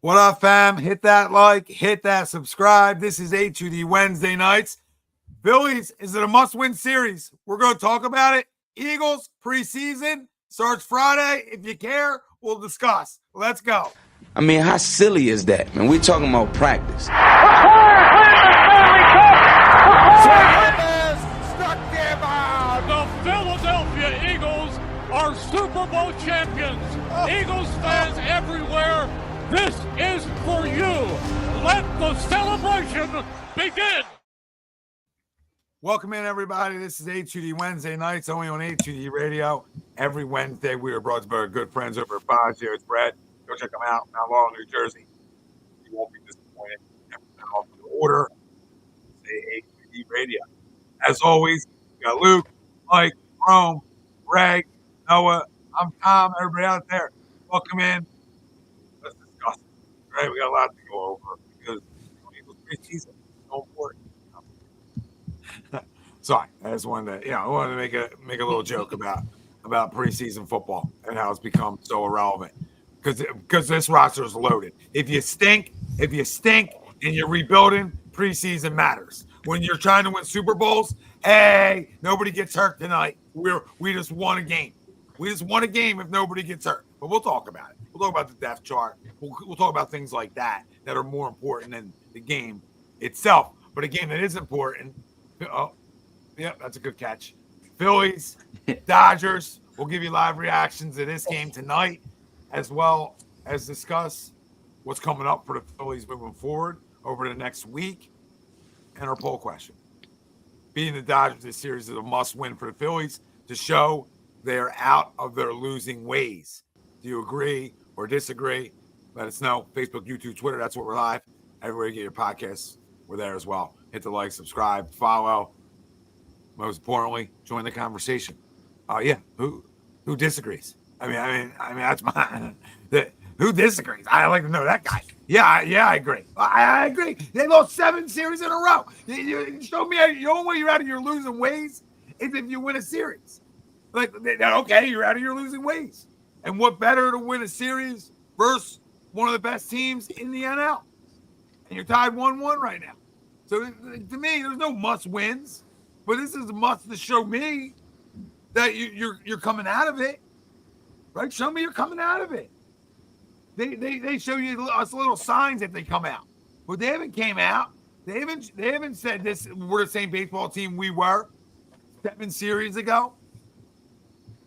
What up, fam? Hit that like, hit that subscribe. This is A2D Wednesday nights. Phillies, is it a must-win series? We're going to talk about it. Eagles preseason starts Friday. If you care, we'll discuss. Let's go. I mean, how silly is that, man? We're talking about practice. The Philadelphia Eagles are Super Bowl champions. Eagles fans everywhere, this is for you. Let the celebration begin. Welcome in, everybody. This is A2D Wednesday nights, only on A2D Radio. Every Wednesday, we are brought to you by our good friends over at Fazio's Bread. Go check them out, Mount Laurel, New Jersey. You won't be disappointed. Everything off the order. Say A2D Radio. As always, we got Luke, Mike, Rome, Greg, Noah. I'm Tom. Everybody out there, welcome in. Let's discuss it. Right, we got a lot to go over because Eagles preseason is so important. Sorry, I just wanted to, I wanted to make a little joke about preseason football and how it's become so irrelevant because this roster is loaded. If you stink, and you're rebuilding, preseason matters. When you're trying to win Super Bowls, hey, nobody gets hurt tonight. We just won a game. We just won a game if nobody gets hurt. But we'll talk about it. We'll talk about the depth chart. We'll talk about things like that are more important than the game itself. But a game that is important. Oh, yeah, that's a good catch. Phillies, Dodgers. We'll give you live reactions to this game tonight, as well as discuss what's coming up for the Phillies moving forward over the next week. And our poll question. Beating the Dodgers this series is a must-win for the Phillies to show they are out of their losing ways. Do you agree or disagree? Let us know. Facebook, YouTube, Twitter, that's what we're live. Everywhere you get your podcasts, we're there as well. Hit the like, subscribe, follow. Most importantly, join the conversation. Who disagrees? I mean, that's my. Who disagrees? I like to know that guy. Yeah, I agree. I agree. They lost 7 series in a row. You show me the only way you're out of your losing ways is if you win a series. Like, okay, you're out of your losing ways. And what better to win a series versus one of the best teams in the NL? And you're tied 1-1 right now. So to me, there's no must wins, but this is a must to show me that you're coming out of it, right? Show me you're coming out of it. They show you us little signs if they come out, but they haven't came out. They haven't said this. We're the same baseball team we were 7 series ago.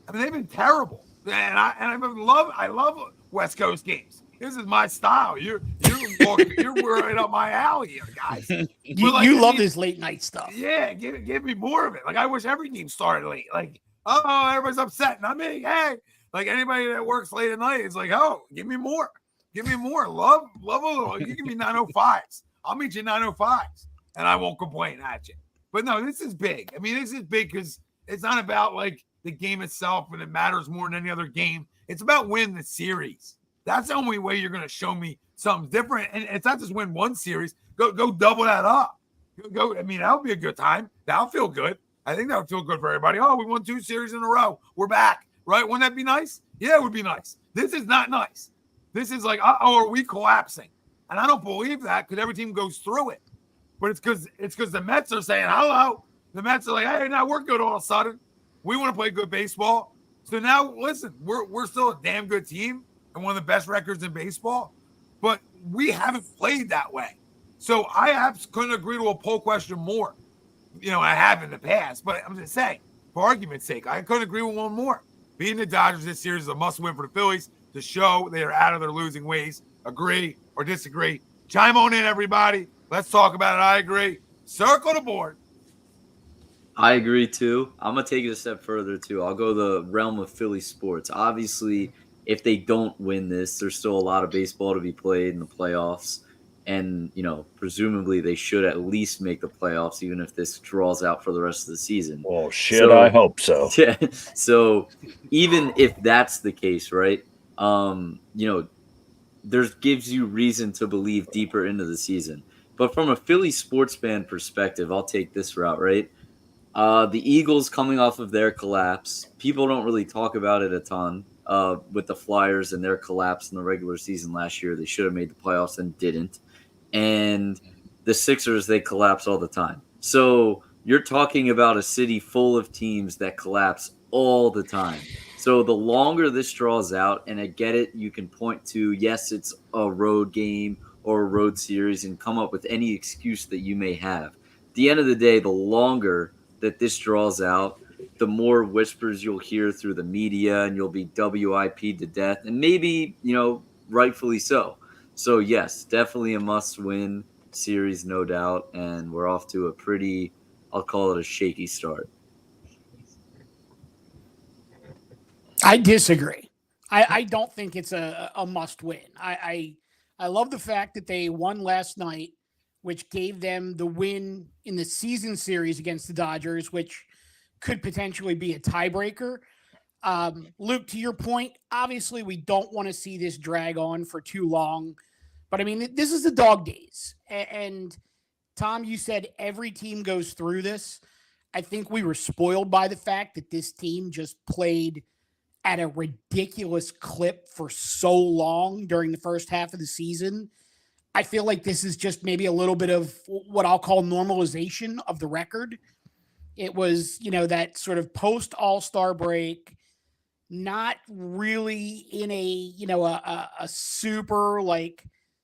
I mean, they've been terrible, and I love West Coast games. This is my style. You're right up my alley here, guys. You love this late night stuff. Yeah, give me more of it. Like, I wish every game started late. Like, oh, everybody's upset, not me. Hey, like, anybody that works late at night is like, oh, give me more. Give me more. Love a little. You give me 905s. I'll meet you 905s, and I won't complain at you. But no, this is big. I mean, this is big because it's not about like the game itself, and it matters more than any other game. It's about winning the series. That's the only way you're going to show me something different. And it's not just win one series. Go double that up. I mean, that would be a good time. That'll feel good. I think that would feel good for everybody. Oh, we won 2 series in a row. We're back, right? Wouldn't that be nice? Yeah, it would be nice. This is not nice. This is like, are we collapsing? And I don't believe that because every team goes through it. But it's because the Mets are saying, hello. The Mets are like, hey, now we're good all of a sudden. We want to play good baseball. So now, listen, we're still a damn good team and one of the best records in baseball, but we haven't played that way. So I couldn't agree to a poll question more. I have in the past, but I'm just saying, for argument's sake, I couldn't agree with one more. Beating the Dodgers this series is a must-win for the Phillies to show they are out of their losing ways. Agree or disagree? Chime on in, everybody. Let's talk about it. I agree. Circle the board. I agree, too. I'm going to take it a step further, too. I'll go the realm of Philly sports. Obviously, if they don't win this, there's still a lot of baseball to be played in the playoffs. And, presumably they should at least make the playoffs, even if this draws out for the rest of the season. Well, I hope so. Yeah. So even if that's the case, right, there gives you reason to believe deeper into the season. But from a Philly sports fan perspective, I'll take this route, right? The Eagles coming off of their collapse, people don't really talk about it a ton. with the Flyers and their collapse in the regular season last year. They should have made the playoffs and didn't. And the Sixers, they collapse all the time. So you're talking about a city full of teams that collapse all the time. So the longer this draws out, and I get it, you can point to, yes, it's a road game or a road series and come up with any excuse that you may have. At the end of the day, the longer that this draws out, the more whispers you'll hear through the media, and you'll be WIP'd to death, and maybe, rightfully so. So, yes, definitely a must-win series, no doubt, and we're off to a pretty, I'll call it a shaky start. I disagree. I don't think it's a must-win. I love the fact that they won last night, which gave them the win in the season series against the Dodgers, which could potentially be a tiebreaker. Luke, to your point, obviously we don't want to see this drag on for too long. But, I mean, this is the dog days. And, Tom, you said every team goes through this. I think we were spoiled by the fact that this team just played at a ridiculous clip for so long during the first half of the season. I feel like this is just maybe a little bit of what I'll call normalization of the record. It was, that sort of post All-Star break, not really in a super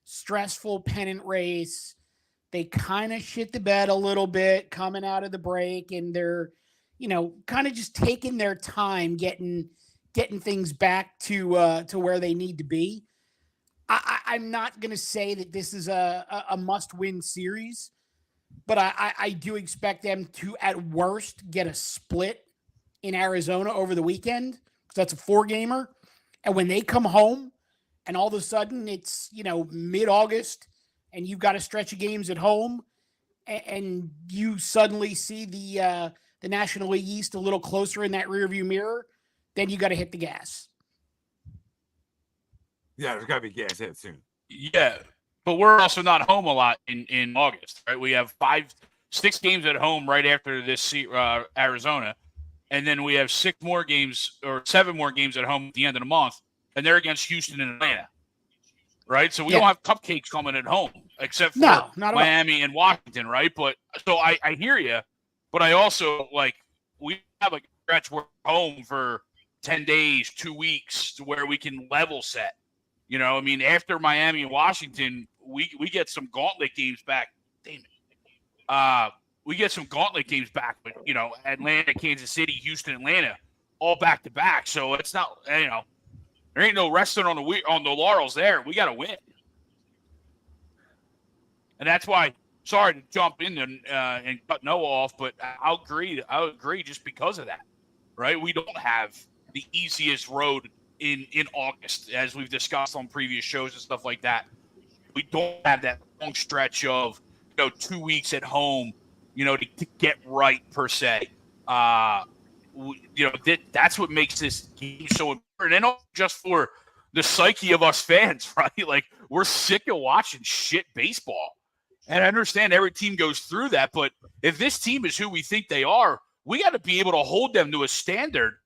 stressful pennant race. They kind of shit the bed a little bit coming out of the break, and they're, kind of just taking their time getting things back to where they need to be. I'm not going to say that this is a must-win series, but I do expect them to, at worst, get a split in Arizona over the weekend, because that's a 4-gamer. And when they come home and all of a sudden it's, mid-August and you've got a stretch of games at home, and you suddenly see the National League East a little closer in that rearview mirror, then you got to hit the gas. Yeah, there's got to be gas hit soon. Yeah, but we're also not home a lot in August, right? We have 6 games at home right after this Arizona, and then we have 7 more games at home at the end of the month, and they're against Houston and Atlanta, right? So we don't have cupcakes coming at home, except for Miami and Washington, right? But so I hear you, but I also we have a stretch we're home for 10 days, 2 weeks, to where we can level set. After Miami and Washington, we get some gauntlet games back. Damn it. We get some gauntlet games back, but, Atlanta, Kansas City, Houston, Atlanta, all back to back. So it's not, there ain't no resting on the laurels there. We got to win. And that's why, sorry to jump in and cut Noah off, but I'll agree just because of that, right? We don't have the easiest road in August, as we've discussed on previous shows and stuff like that. We don't have that long stretch of 2 weeks at home, to get right per se. That's what makes this game so important, and not just for the psyche of us fans, right? We're sick of watching shit baseball, and I understand every team goes through that. But if this team is who we think they are, we got to be able to hold them to a standard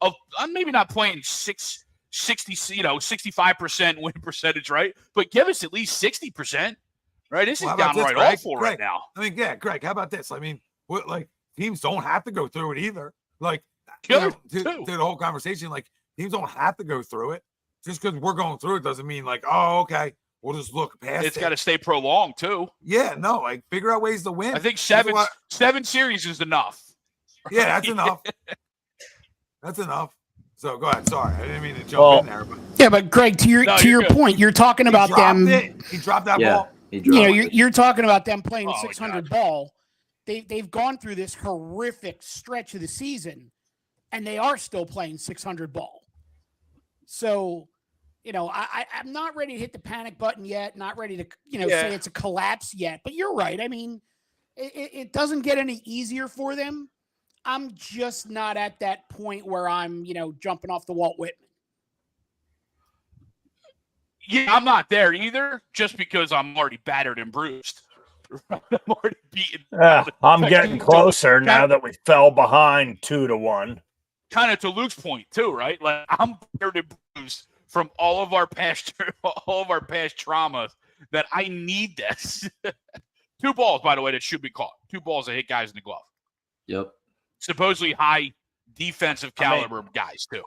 of maybe not playing 65% win percentage, right? But give us at least 60%, right? This is downright awful right now. I mean, yeah, Greg, how about this? I mean, teams don't have to go through it either. To the whole conversation, teams don't have to go through it. Just because we're going through it doesn't mean okay, we'll just look past it. It's got to stay prolonged too. Yeah, no, figure out ways to win. I think seven series is enough. Yeah, that's enough. That's enough. So go ahead. Sorry, I didn't mean to jump in there. But yeah, but Greg, to your point, you're talking about them. He dropped that ball. You're talking about them playing 600 ball. They've gone through this horrific stretch of the season, and they are still playing 600 ball. So, I'm not ready to hit the panic button yet. Not ready to say it's a collapse yet. But you're right. I mean, it doesn't get any easier for them. I'm just not at that point where I'm, jumping off the Walt Whitman. Yeah, I'm not there either, just because I'm already battered and bruised. I'm already beaten. I'm getting closer now that we fell behind 2-1. kind of to Luke's point too, right? Like I'm tired and bruised from all of our past traumas that I need this. 2 balls, by the way, that should be caught. 2 balls that hit guys in the glove. Yep. Supposedly high defensive caliber guys too.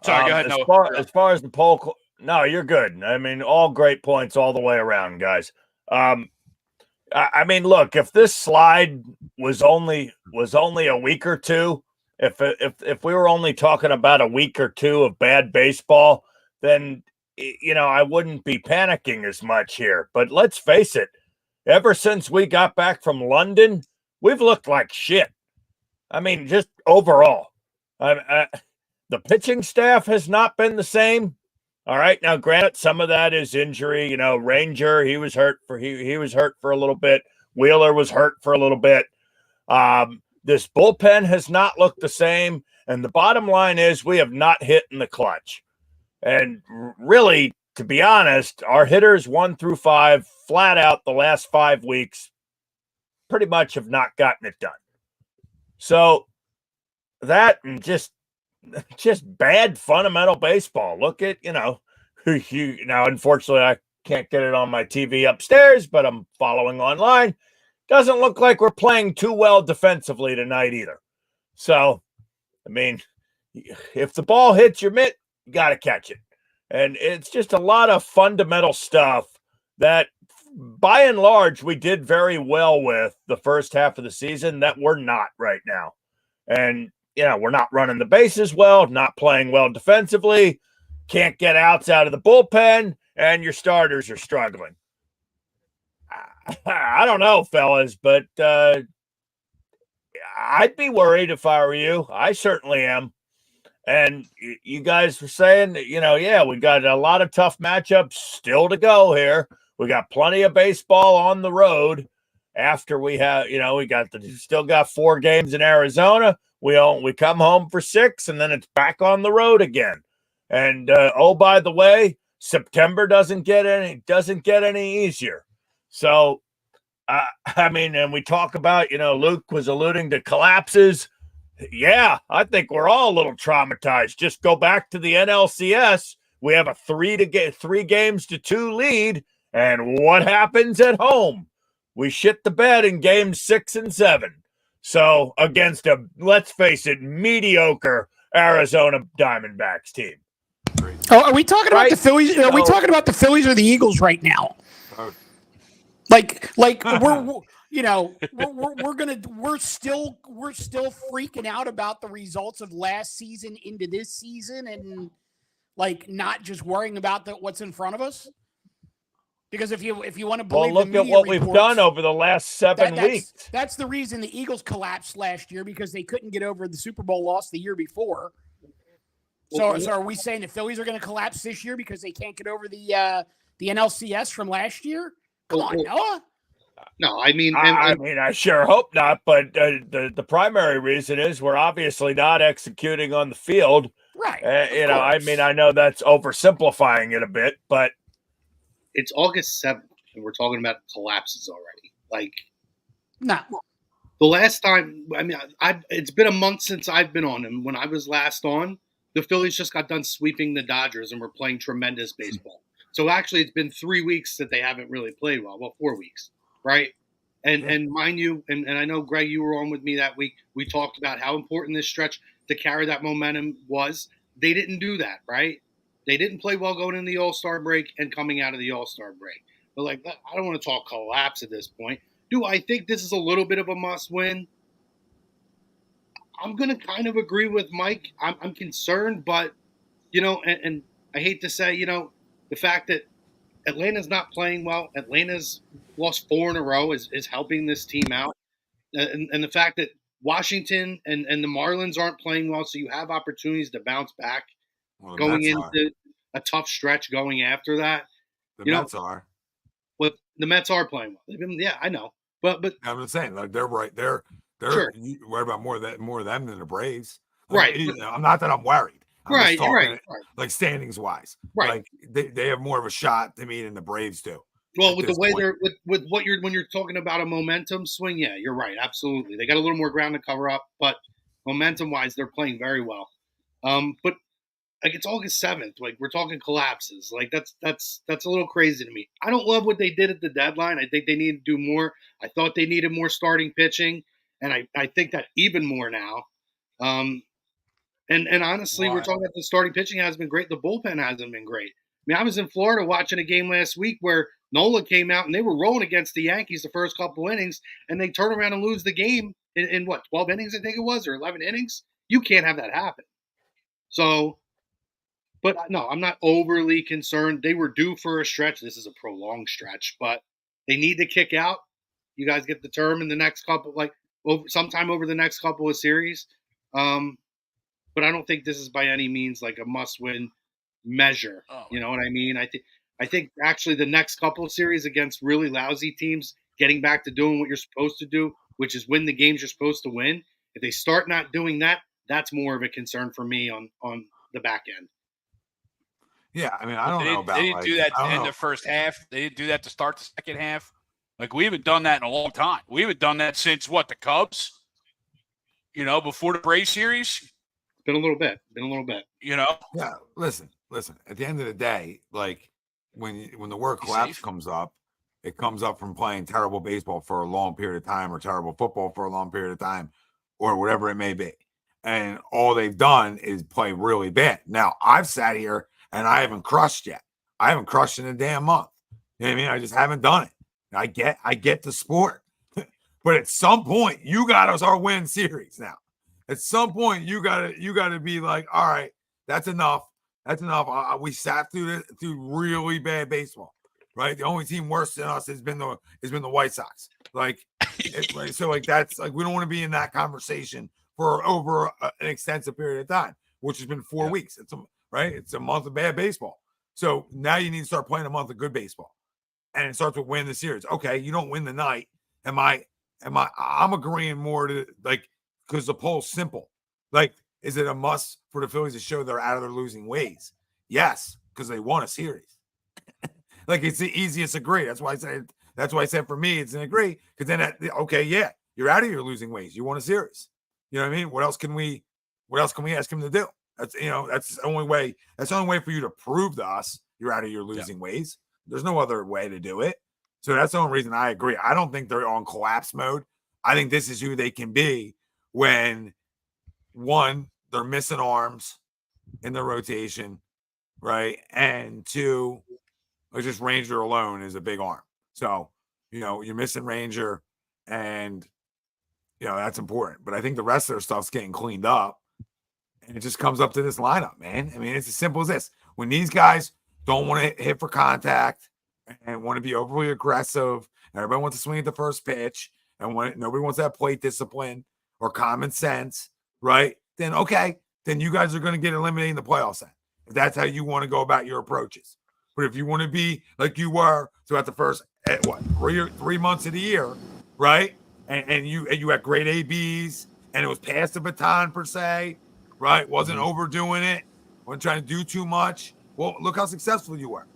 Sorry, go ahead. As far as the poll, no, you're good. I mean, all great points all the way around, guys. I mean, look, if this slide was only a week or two, if we were only talking about a week or two of bad baseball, then I wouldn't be panicking as much here. But let's face it, ever since we got back from London, we've looked like shit. I mean, just overall, the pitching staff has not been the same. All right. Now, granted, some of that is injury. Ranger, he was hurt for a little bit. Wheeler was hurt for a little bit. This bullpen has not looked the same. And the bottom line is we have not hit in the clutch. And really, to be honest, our hitters 1 through 5 flat out the last 5 weeks pretty much have not gotten it done. So that and just bad fundamental baseball. Look at, now, unfortunately, I can't get it on my TV upstairs, but I'm following online. Doesn't look like we're playing too well defensively tonight either. So, I mean, if the ball hits your mitt, you got to catch it. And it's just a lot of fundamental stuff that, by and large, we did very well with the first half of the season that we're not right now. And we're not running the bases well, not playing well defensively, can't get outs out of the bullpen, and your starters are struggling. I don't know, fellas, but I'd be worried if I were you. I certainly am. And you guys were saying that, we got a lot of tough matchups still to go here. We got plenty of baseball on the road after we have, still got 4 games in Arizona. We come home for 6, and then it's back on the road again. And by the way, September doesn't get any easier. So, and we talk about, Luke was alluding to collapses. Yeah, I think we're all a little traumatized. Just go back to the NLCS. We have a 3 games to 2 lead, and what happens at home? We shit the bed in games 6 and 7. So against let's face it, mediocre Arizona Diamondbacks team. Oh, are we talking about the Phillies? Are we talking about the Phillies or the Eagles right now? Like we're still freaking out about the results of last season into this season, and like not just worrying about what's in front of us. Because if you want to believe, look at what we've done over the last 7 weeks. That's the reason the Eagles collapsed last year, because they couldn't get over the Super Bowl loss the year before. So are we saying the Phillies are going to collapse this year because they can't get over the NLCS from last year? Come on, Noah. No, I mean, I sure hope not. But the primary reason is we're obviously not executing on the field. Right. I know that's oversimplifying it a bit, but it's August 7th, and we're talking about collapses already. Like, no. The last time, it's been a month since I've been on, and when I was last on, the Phillies just got done sweeping the Dodgers and were playing tremendous baseball. So actually, it's been 3 weeks that they haven't really played well. Well, 4 weeks, right? And mind you, and I know, Greg, you were on with me that week. We talked about how important this stretch to carry that momentum was. They didn't do that, right? They didn't play well going in the All-Star break and coming out of the All-Star break. But, I don't want to talk collapse at this point. Do I think this is a little bit of a must-win? I'm going to kind of agree with Mike. I'm concerned, but, and I hate to say, the fact that Atlanta's not playing well, Atlanta's lost 4 in a row is helping this team out. And the fact that Washington and the Marlins aren't playing well, so you have opportunities to bounce back going into a tough stretch going after that. The Mets are. Well, the Mets are playing well. I know. But I'm just saying, they're right. They're sure. You worry about more of them than the Braves. Right. I'm not that I'm worried. I'm just talking right. Like standings wise. Right. Like they have more of a shot to me than the Braves do. Well, at with the this way point. they're with what you're when you're talking about a momentum swing, yeah, you're right. Absolutely, they got a little more ground to cover up, but momentum wise, they're playing very well. But like it's August 7th, like we're talking collapses. Like that's a little crazy to me. I don't love what they did at the deadline. I think they need to do more. I thought they needed more starting pitching, and I think that even more now. Um, and honestly, we're Well, talking about the starting pitching hasn't been great. The bullpen hasn't been great. I mean, I was in Florida watching a game last week where Nola came out and they were rolling against the Yankees the first couple innings, and they turn around and lose the game in what 12 innings I think it was, or 11 innings. You can't have that happen. So, but no, I'm not overly concerned. They were due for a stretch. This is a prolonged stretch, but they need to kick out. You guys get the term in the next couple, like sometime over the next couple of series. Um, but I don't think this is by any means like a must-win measure. oh, You know what I mean? I think actually the next couple of series against really lousy teams, getting back to doing what you're supposed to do, which is win the games you're supposed to win. If they start not doing that, that's more of a concern for me on the back end. Yeah, I mean, I don't they, know about they didn't like do that I to don't end know. the first half. They didn't do that to start the second half. Like we haven't done that in a long time. We haven't done that since what, the Cubs? Before the Braves series. Been a little bit. Yeah, listen. At the end of the day, like when the word Be collapse safe. comes up, it comes up from playing terrible baseball for a long period of time, or terrible football for a long period of time, or whatever it may be. And all they've done is play really bad. Now, I've sat here and I haven't crushed yet. I haven't crushed in a damn month. You know what I mean? I just haven't done it. I get the sport, but at some point, you got to start winning series now. At some point, you gotta be like, all right, that's enough. That's enough. We sat through really bad baseball, right? The only team worse than us has been the White Sox. Like, so like that's like we don't want to be in that conversation for over an extensive period of time, which has been 4 weeks. It's a month of bad baseball. So now you need to start playing a month of good baseball, and it starts with winning the series. Okay, you don't win the night. I'm agreeing more to like. Because the poll's simple. Like, is it a must for the Phillies to show they're out of their losing ways? Yes, because they won a series. Like, it's the easiest agree. That's why I said for me, it's an agree. Because then, okay, yeah, you're out of your losing ways. You won a series. You know what I mean? What else can we ask him to do? That's the only way. That's the only way for you to prove to us you're out of your losing ways. There's no other way to do it. So that's the only reason I agree. I don't think they're on collapse mode. I think this is who they can be when, one, they're missing arms in the rotation, right? And two, just Ranger alone is a big arm. So, you're missing Ranger, and, that's important. But I think the rest of their stuff's getting cleaned up, and it just comes up to this lineup, man. I mean, it's as simple as this. When these guys don't want to hit for contact and want to be overly aggressive, and everybody wants to swing at the first pitch, and nobody wants that plate discipline or common sense, right? Then, okay, then you guys are going to get eliminated in the playoffs then, if that's how you want to go about your approaches. But if you want to be like you were throughout the first, 3 months of the year, right? And you had great ABs, and it was pass the baton per se, right? Wasn't overdoing it, wasn't trying to do too much. Well, look how successful you were,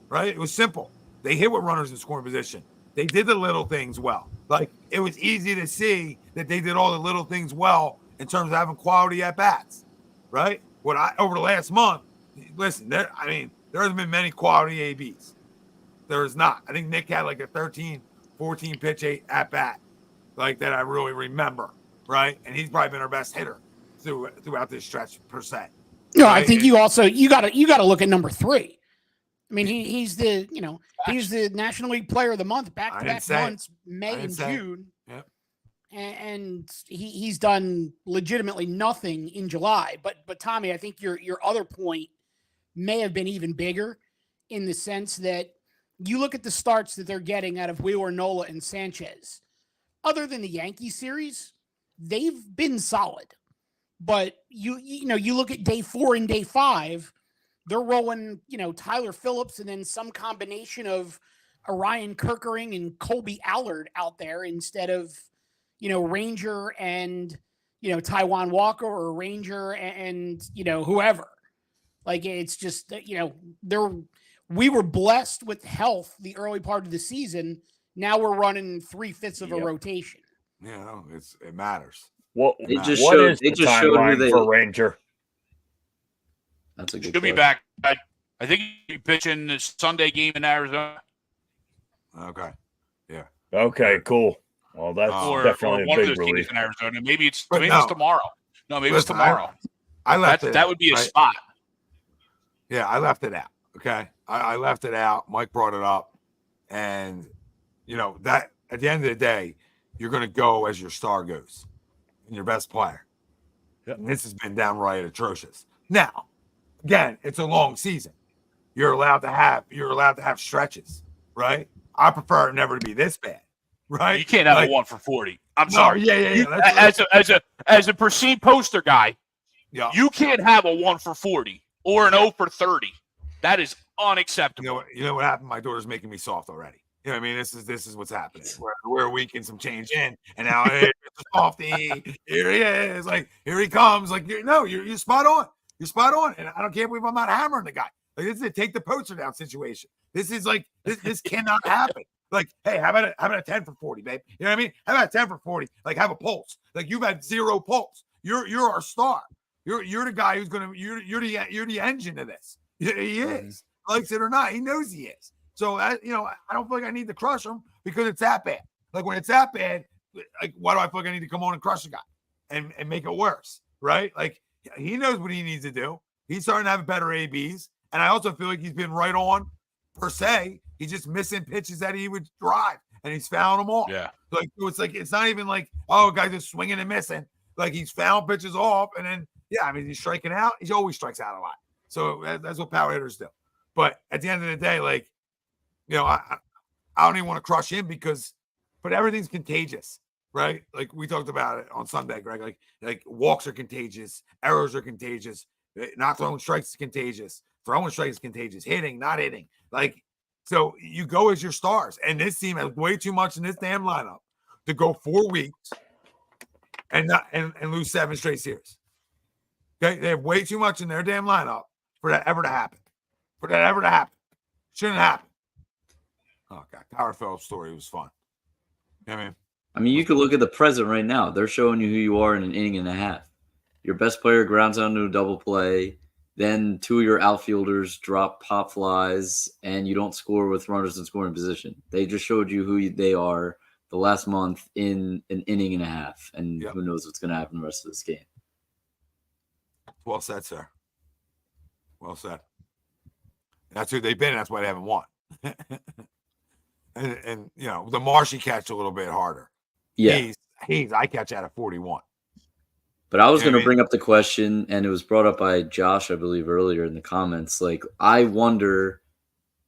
right? It was simple. They hit with runners in scoring position. They did the little things well. Like, it was easy to see that they did all the little things well in terms of having quality at bats, right? Over the last month, listen, there hasn't been many quality ABs. There is not. I think Nick had like a 13, 14 pitch at bat, like that I really remember, right? And he's probably been our best hitter throughout this stretch per se. No, right? I think you got to look at number 3. I mean, he's the National League Player of the Month back-to-back months, May and June. Yep. And he's done legitimately nothing in July. But Tommy, I think your other point may have been even bigger, in the sense that you look at the starts that they're getting out of Wheeler, Nola, and Sanchez. Other than the Yankee series, they've been solid. But you look at day 4 and day 5. They're rolling, Tyler Phillips and then some combination of Orion Kirkering and Colby Allard out there instead of, Ranger and, Taiwan Walker, or Ranger and whoever. Like, it's just, we were blessed with health the early part of the season. Now we're running 3/5 of a Yep. rotation. You know, it matters. What They just what showed- is they the just showed who timeline they- for Ranger? That's a good He'll be question. back. I think he'll be pitching the Sunday game in Arizona. Okay. Okay, cool. Well, that's Or definitely one a of big those games relief. in Arizona. Maybe it's But it's no. tomorrow. No, maybe Listen, it's tomorrow. I left it That out, would be a right? spot. Yeah, I left it out. Okay. I left it out. Mike brought it up. And, you know, that at the end of the day, you're going to go as your star goes and your best player. And this has been downright atrocious. Now, again, it's a long season. You're allowed to have stretches, right? I prefer it never to be this bad, right? You can't have Like, a 1 for 40. I'm no, sorry. yeah. You- That's as a perceived poster guy, yeah. you can't have a 1 for 40 or an 0 for 30. That is unacceptable. You know what happened? My daughter's making me soft already. You know what I mean? This is what's happening. We're a week and some change in, and now hey, it's a softy. Here he is. Like, here he comes. Like, you're spot on. You're spot on. And I can't believe I'm not hammering the guy. Like, this is a take the poacher down situation. This is like this cannot happen. Like, hey, how about a 10 for 40, babe? You know what I mean? How about a 10 for 40? Like, have a pulse. Like, you've had zero pulse. You're our star. You're the guy who's gonna you're the engine of this. He is. Likes it or not, he knows he is. So I don't feel like I need to crush him because it's that bad. Like, when it's that bad, like, why do I feel like I need to come on and crush a guy and make it worse? Right? Like, he knows what he needs to do. He's starting to have better ABs. And I also feel like he's been right on per se. He's just missing pitches that he would drive, and he's found them all. Yeah. Like, it's not even like, oh, guys just swinging and missing. Like, he's found pitches off, and then he's striking out. He always strikes out a lot. So that's what power hitters do. But at the end of the day, like, I don't even want to crush him but everything's contagious, right? Like, we talked about it on Sunday, Greg. Like walks are contagious, errors are contagious, not throwing strikes is contagious, throwing strikes is contagious, hitting, not hitting. Like, so you go as your stars, and this team has way too much in this damn lineup to go 4 weeks and lose 7 straight series. Okay, they have way too much in their damn lineup for that ever to happen. Shouldn't happen. Oh God, Power Phillips' story was fun. You know what I mean, you could look at the present right now. They're showing you who you are in an inning and a half. Your best player grounds out into a double play. Then 2 of your outfielders drop pop flies, and you don't score with runners in scoring position. They just showed you who they are the last month in an inning and a half, and who knows what's going to happen the rest of this game. Well said, sir. Well said. That's who they've been. That's why they haven't won. and the Marshy catch a little bit harder. Yeah. I catch out of 41. But I was going to bring up the question, and it was brought up by Josh, I believe, earlier in the comments. Like, I wonder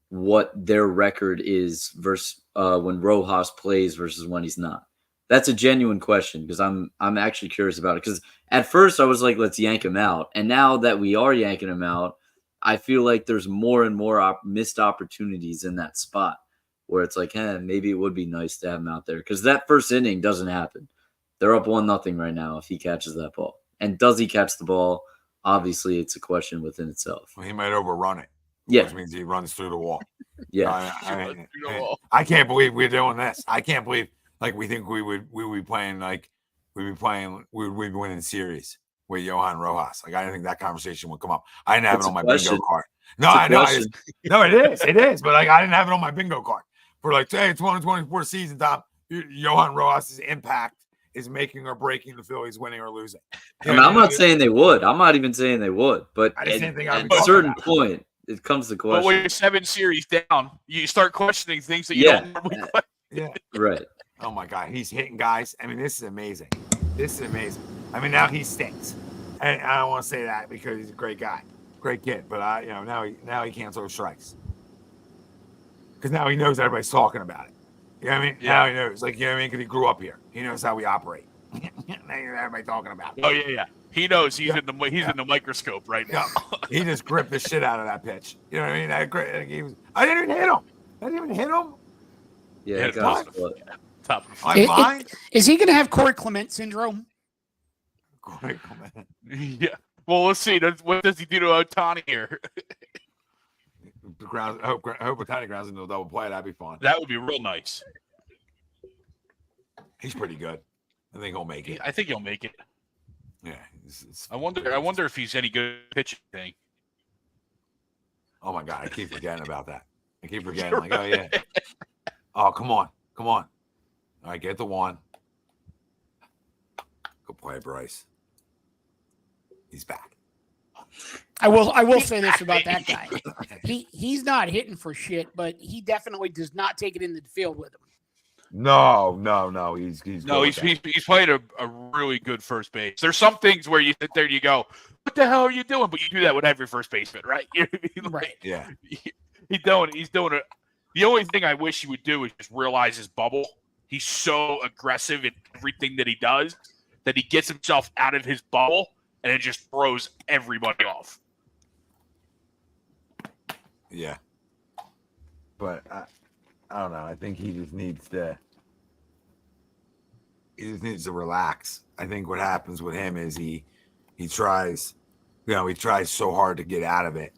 what their record is versus when Rojas plays versus when he's not. That's a genuine question because I'm actually curious about it. Because at first I was like, let's yank him out. And now that we are yanking him out, I feel like there's more and more missed opportunities in that spot where it's like, hey, maybe it would be nice to have him out there. Because that first inning doesn't happen. They're up 1-0 right now if he catches that ball. And does he catch the ball? Obviously, it's a question within itself. Well, he might overrun it. Yeah. Which means he runs through the wall. Yeah. I can't believe we're doing this. I can't believe we think we would be playing we'd be winning series with Johan Rojas. Like, I didn't think that conversation would come up. I didn't have it on my bingo card. No, I know. No, it is. But I didn't have it on my bingo card for 2024 season, Tom. Johan Rojas' impact is making or breaking the Phillies, winning or losing. I'm not saying they would. I'm not even saying they would. But at a certain point, it comes to question. But when you're 7 series down, you start questioning things that you don't normally question. Yeah. Right. Oh my God, he's hitting guys. I mean, this is amazing. I mean, now he stinks, and I don't want to say that because he's a great guy, great kid. But now he can't throw strikes because now he knows everybody's talking about it. You know what I mean? Yeah. Now he knows, you know what I mean? Because he grew up here. He knows how we operate. Now everybody talking about it. Oh yeah. He knows he's in the microscope right now. He just gripped the shit out of that pitch. You know what I mean? I didn't even hit him. Yeah, it got top. I'm fine. Is he going to have Corey Clement syndrome? Corey Clement. Yeah. Well, let's see. What does he do to Otani here? hope Otani grounds into a double play. That'd be fun. That would be real nice. He's pretty good. I think he'll make it. I think he'll make it. Yeah. I wonder if he's any good pitching thing. Oh my God, I keep forgetting about that. I keep forgetting. Like, oh yeah. Oh, come on. All right, get the one. Go play, Bryce. He's back. I will say this about that guy. He's not hitting for shit, but he definitely does not take it into the field with him. No. He's played a really good first base. There's some things where you sit there and you go, "What the hell are you doing?" But you do that with every first baseman, right? You know what I mean? Right. Yeah. He's doing it. The only thing I wish he would do is just realize his bubble. He's so aggressive in everything that he does that he gets himself out of his bubble and it just throws everybody off. Yeah. But I don't know. I think he just needs to relax. I think what happens with him is he tries so hard to get out of it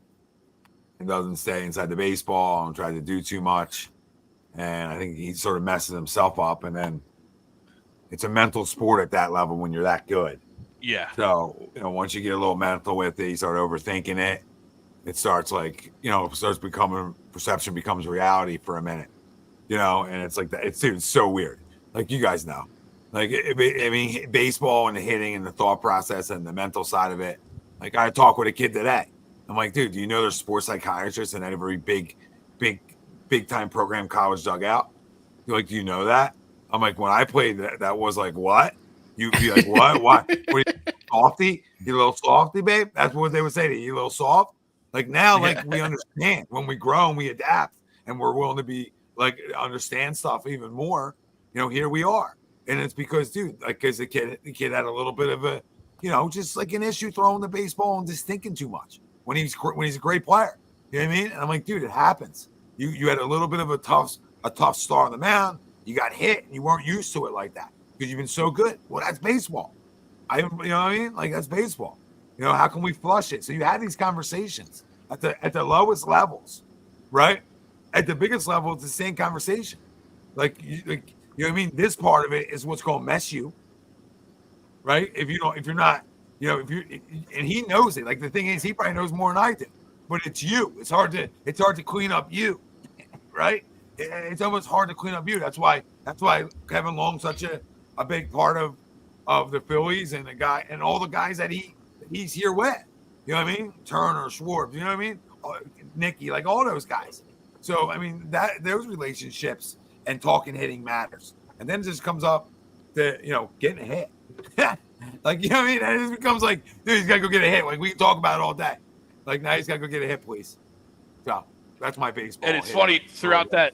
and doesn't stay inside the baseball and tries to do too much. And I think he sort of messes himself up. And then it's a mental sport at that level when you're that good. Yeah. So, once you get a little mental with it, you start overthinking it. It starts perception becomes reality for a minute, and it's like that. It's so weird. Like, you guys know, like, baseball and the hitting and the thought process and the mental side of it. Like, I talked with a kid today. I'm like, dude, do you know there's sports psychiatrists in every big time program college dugout? You're like, do you know that? I'm like, when I played that was like, what? You'd be like, what? What are you, softy? You little softy, babe? That's what they would say to you, little soft. Like, now, like, we understand when we grow and we adapt and we're willing to be like understand stuff even more. Here we are, and it's because, dude, like, because the kid had a little bit of a, just like an issue throwing the baseball and just thinking too much when he's a great player. You know what I mean? And I'm like, dude, it happens. You had a little bit of a tough start on the mound. You got hit and you weren't used to it like that because you've been so good. Well, that's baseball. You know what I mean? Like, that's baseball. How can we flush it? So you have these conversations at the lowest levels, right? At the biggest level, it's the same conversation. Like, you know what I mean? This part of it is what's going to mess you, right? If you're not, and he knows it. Like, the thing is, he probably knows more than I do. But it's you. It's hard to clean up you, right? It's almost hard to clean up you. That's why Kevin Long's such a big part of the Phillies and the guy and all the guys that he's here with. You know what I mean? Turner, Schwartz, you know what I mean? Nicky, like all those guys. So, I mean, those relationships and talking hitting matters. And then it just comes up to, getting a hit. Like, you know what I mean? And it just becomes like, dude, he's got to go get a hit. Like, we can talk about it all day. Like, now he's got to go get a hit, please. So, that's my baseball. And it's funny, throughout that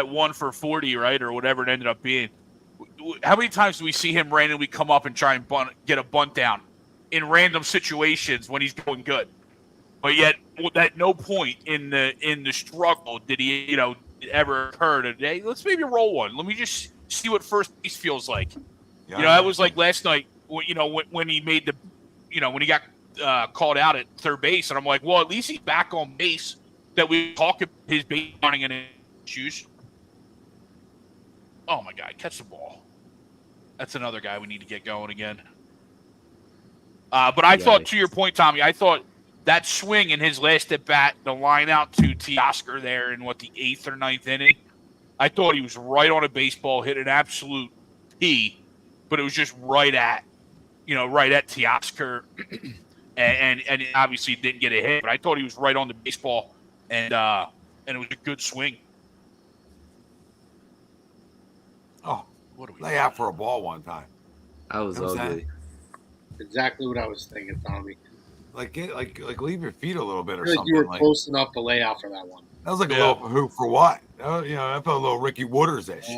1 for 40, right, or whatever it ended up being, how many times do we see him randomly come up and try and get a bunt down in random situations when he's going good? But yet, at no point in the struggle did he, ever occur to, hey, let's maybe roll one. Let me just see what first base feels like. Yeah. That was like last night, when he made when he got called out at third base, and I'm like, well, at least he's back on base. That we talk about his base running and issues. Oh my God, catch the ball. That's another guy we need to get going again. But I thought, to your point, Tommy, I thought that swing in his last at bat, the line out to Teoscar there in the 8th or 9th inning, I thought he was right on a baseball, hit an absolute P, but it was just right at Teoscar, and obviously didn't get a hit. But I thought he was right on the baseball, and it was a good swing. Oh, lay out for a ball one time. That was ugly. Exactly what I was thinking, Tommy. Like leave your feet a little bit or like something. You were close enough to lay out for that one. That was like a little who for what? I felt a little Ricky Wooders-ish.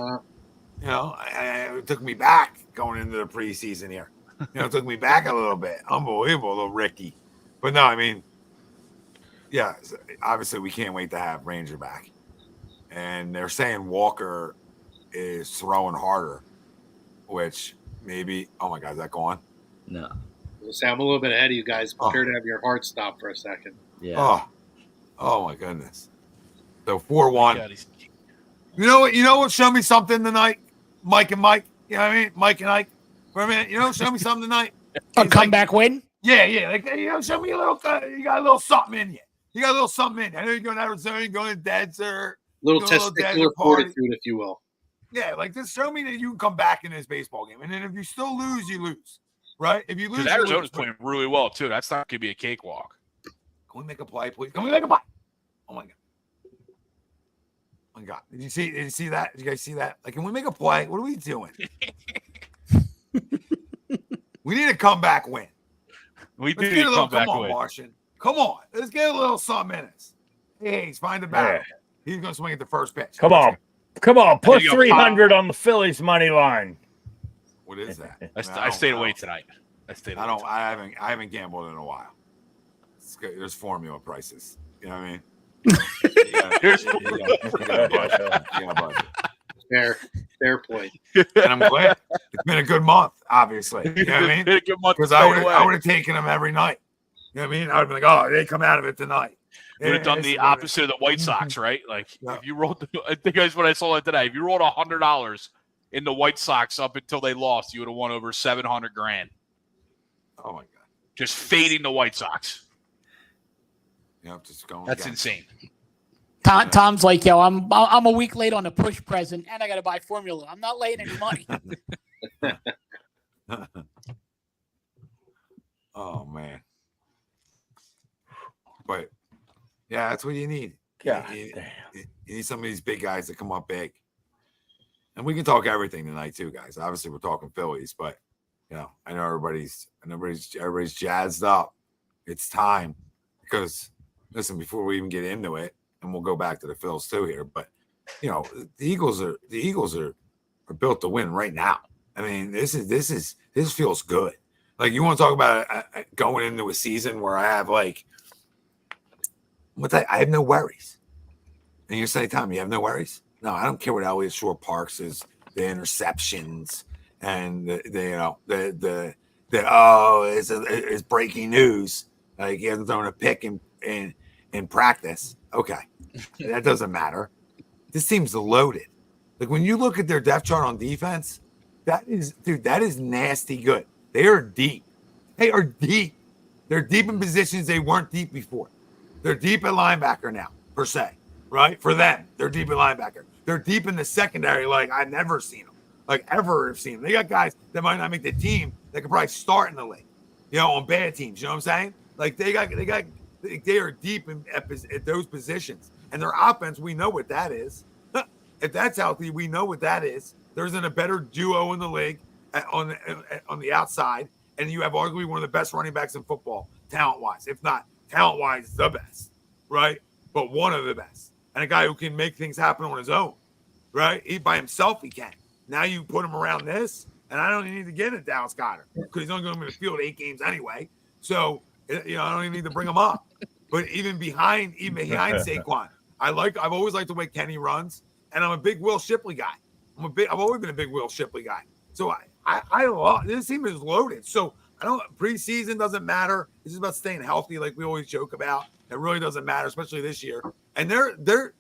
It took me back going into the preseason here. It took me back a little bit. Unbelievable, little Ricky. But no, I mean, yeah, obviously we can't wait to have Ranger back. And they're saying Walker is throwing harder, which maybe, oh my God, is that gone? No. I'm a little bit ahead of you guys. Prepare to have your heart stop for a second. Yeah. Oh my goodness. So 4-1. God, he's- You know what? You know what? Show me something tonight, Mike and Mike. You know what I mean? Mike and Ike. For a minute, you know, show me something tonight. A He's comeback win? Yeah. Like, you know, show me a little. You got a little something in you. You got a little something in you. I know you're going to Arizona, you're going to desert. Little doing a little testicular desert party. fortitude, if you will. Yeah, like just show me that you can come back in this baseball game. And then if you still lose, you lose. Right? If you lose, Because you Arizona's lose. playing really well too. That's not going to be a cakewalk. Can we make a play, please? Can we make a play? Oh my god! Oh my god! Did you see that? Did you guys see that? Like, can we make a play? What are we doing? We need a comeback win. We Let's do get a need little. comeback Come on, win. Martian. Come on. Let's get a little something in us. Hey, he's find the battle. He's going to swing at the first pitch. Come on. Put you go. 300 on the Phillies money line. What is that? I stayed away tonight. I haven't gambled in a while. It's good. There's formula prices. You know what I mean? You gotta budget. Fair point. And I'm glad it's been a good month, obviously. You know what I mean? Because I would have taken them every night. You know what I mean? I would have been like, oh, they come out of it tonight. Would have done the opposite of the White Sox, right? Like if you rolled, I think that's what I saw it today. If you rolled $100 in the White Sox up until they lost, you would have won over $700,000. Oh my god! Just fading the White Sox. Yeah, just going. That's insane. Tom's like, yo, I'm a week late on a push present, and I got to buy formula. I'm not laying any money. Oh man! But yeah, that's what you need. God you damn. need some of these big guys to come up big, and we can talk everything tonight too, guys. Obviously, we're talking Phillies, but you know, I know everybody's jazzed up. It's time because listen, before we even get into it, and we'll go back to the Phils too here, but you know, the Eagles are built to win right now. I mean, this feels good. Like you want to talk about going into a season where I have like, I have no worries. And you say, Tom, you have no worries? No, I don't care what Elliott Shore Parks is, the interceptions and it's breaking news. Like he hasn't thrown a pick in practice. Okay. That doesn't matter. This team's loaded. Like when you look at their depth chart on defense, that is nasty good. They are deep. They are deep. They're deep in positions they weren't deep before. They're deep at linebacker now, per se, right? For them, they're deep at linebacker. They're deep in the secondary like I've never seen them, like ever have seen them. They got guys that might not make the team that could probably start in the league, you know, on bad teams. You know what I'm saying? Like they are deep at those positions. And their offense, we know what that is. If that's healthy, we know what that is. There isn't a better duo in the league on the outside, and you have arguably one of the best running backs in football, talent-wise. If not talent-wise, the best, right? But one of the best. And a guy who can make things happen on his own, right? He by himself, he can. Now you put him around this, and I don't even need to get into Dallas Goedert because he's only going to be in the field 8 games anyway. So, you know, I don't even need to bring him up. But even behind Saquon, I've always liked the way Kenny runs, and I'm a big Will Shipley guy. I've always been a big Will Shipley guy. So I love this team is loaded. So I don't preseason doesn't matter. It's just about staying healthy, like we always joke about. It really doesn't matter, especially this year. And they're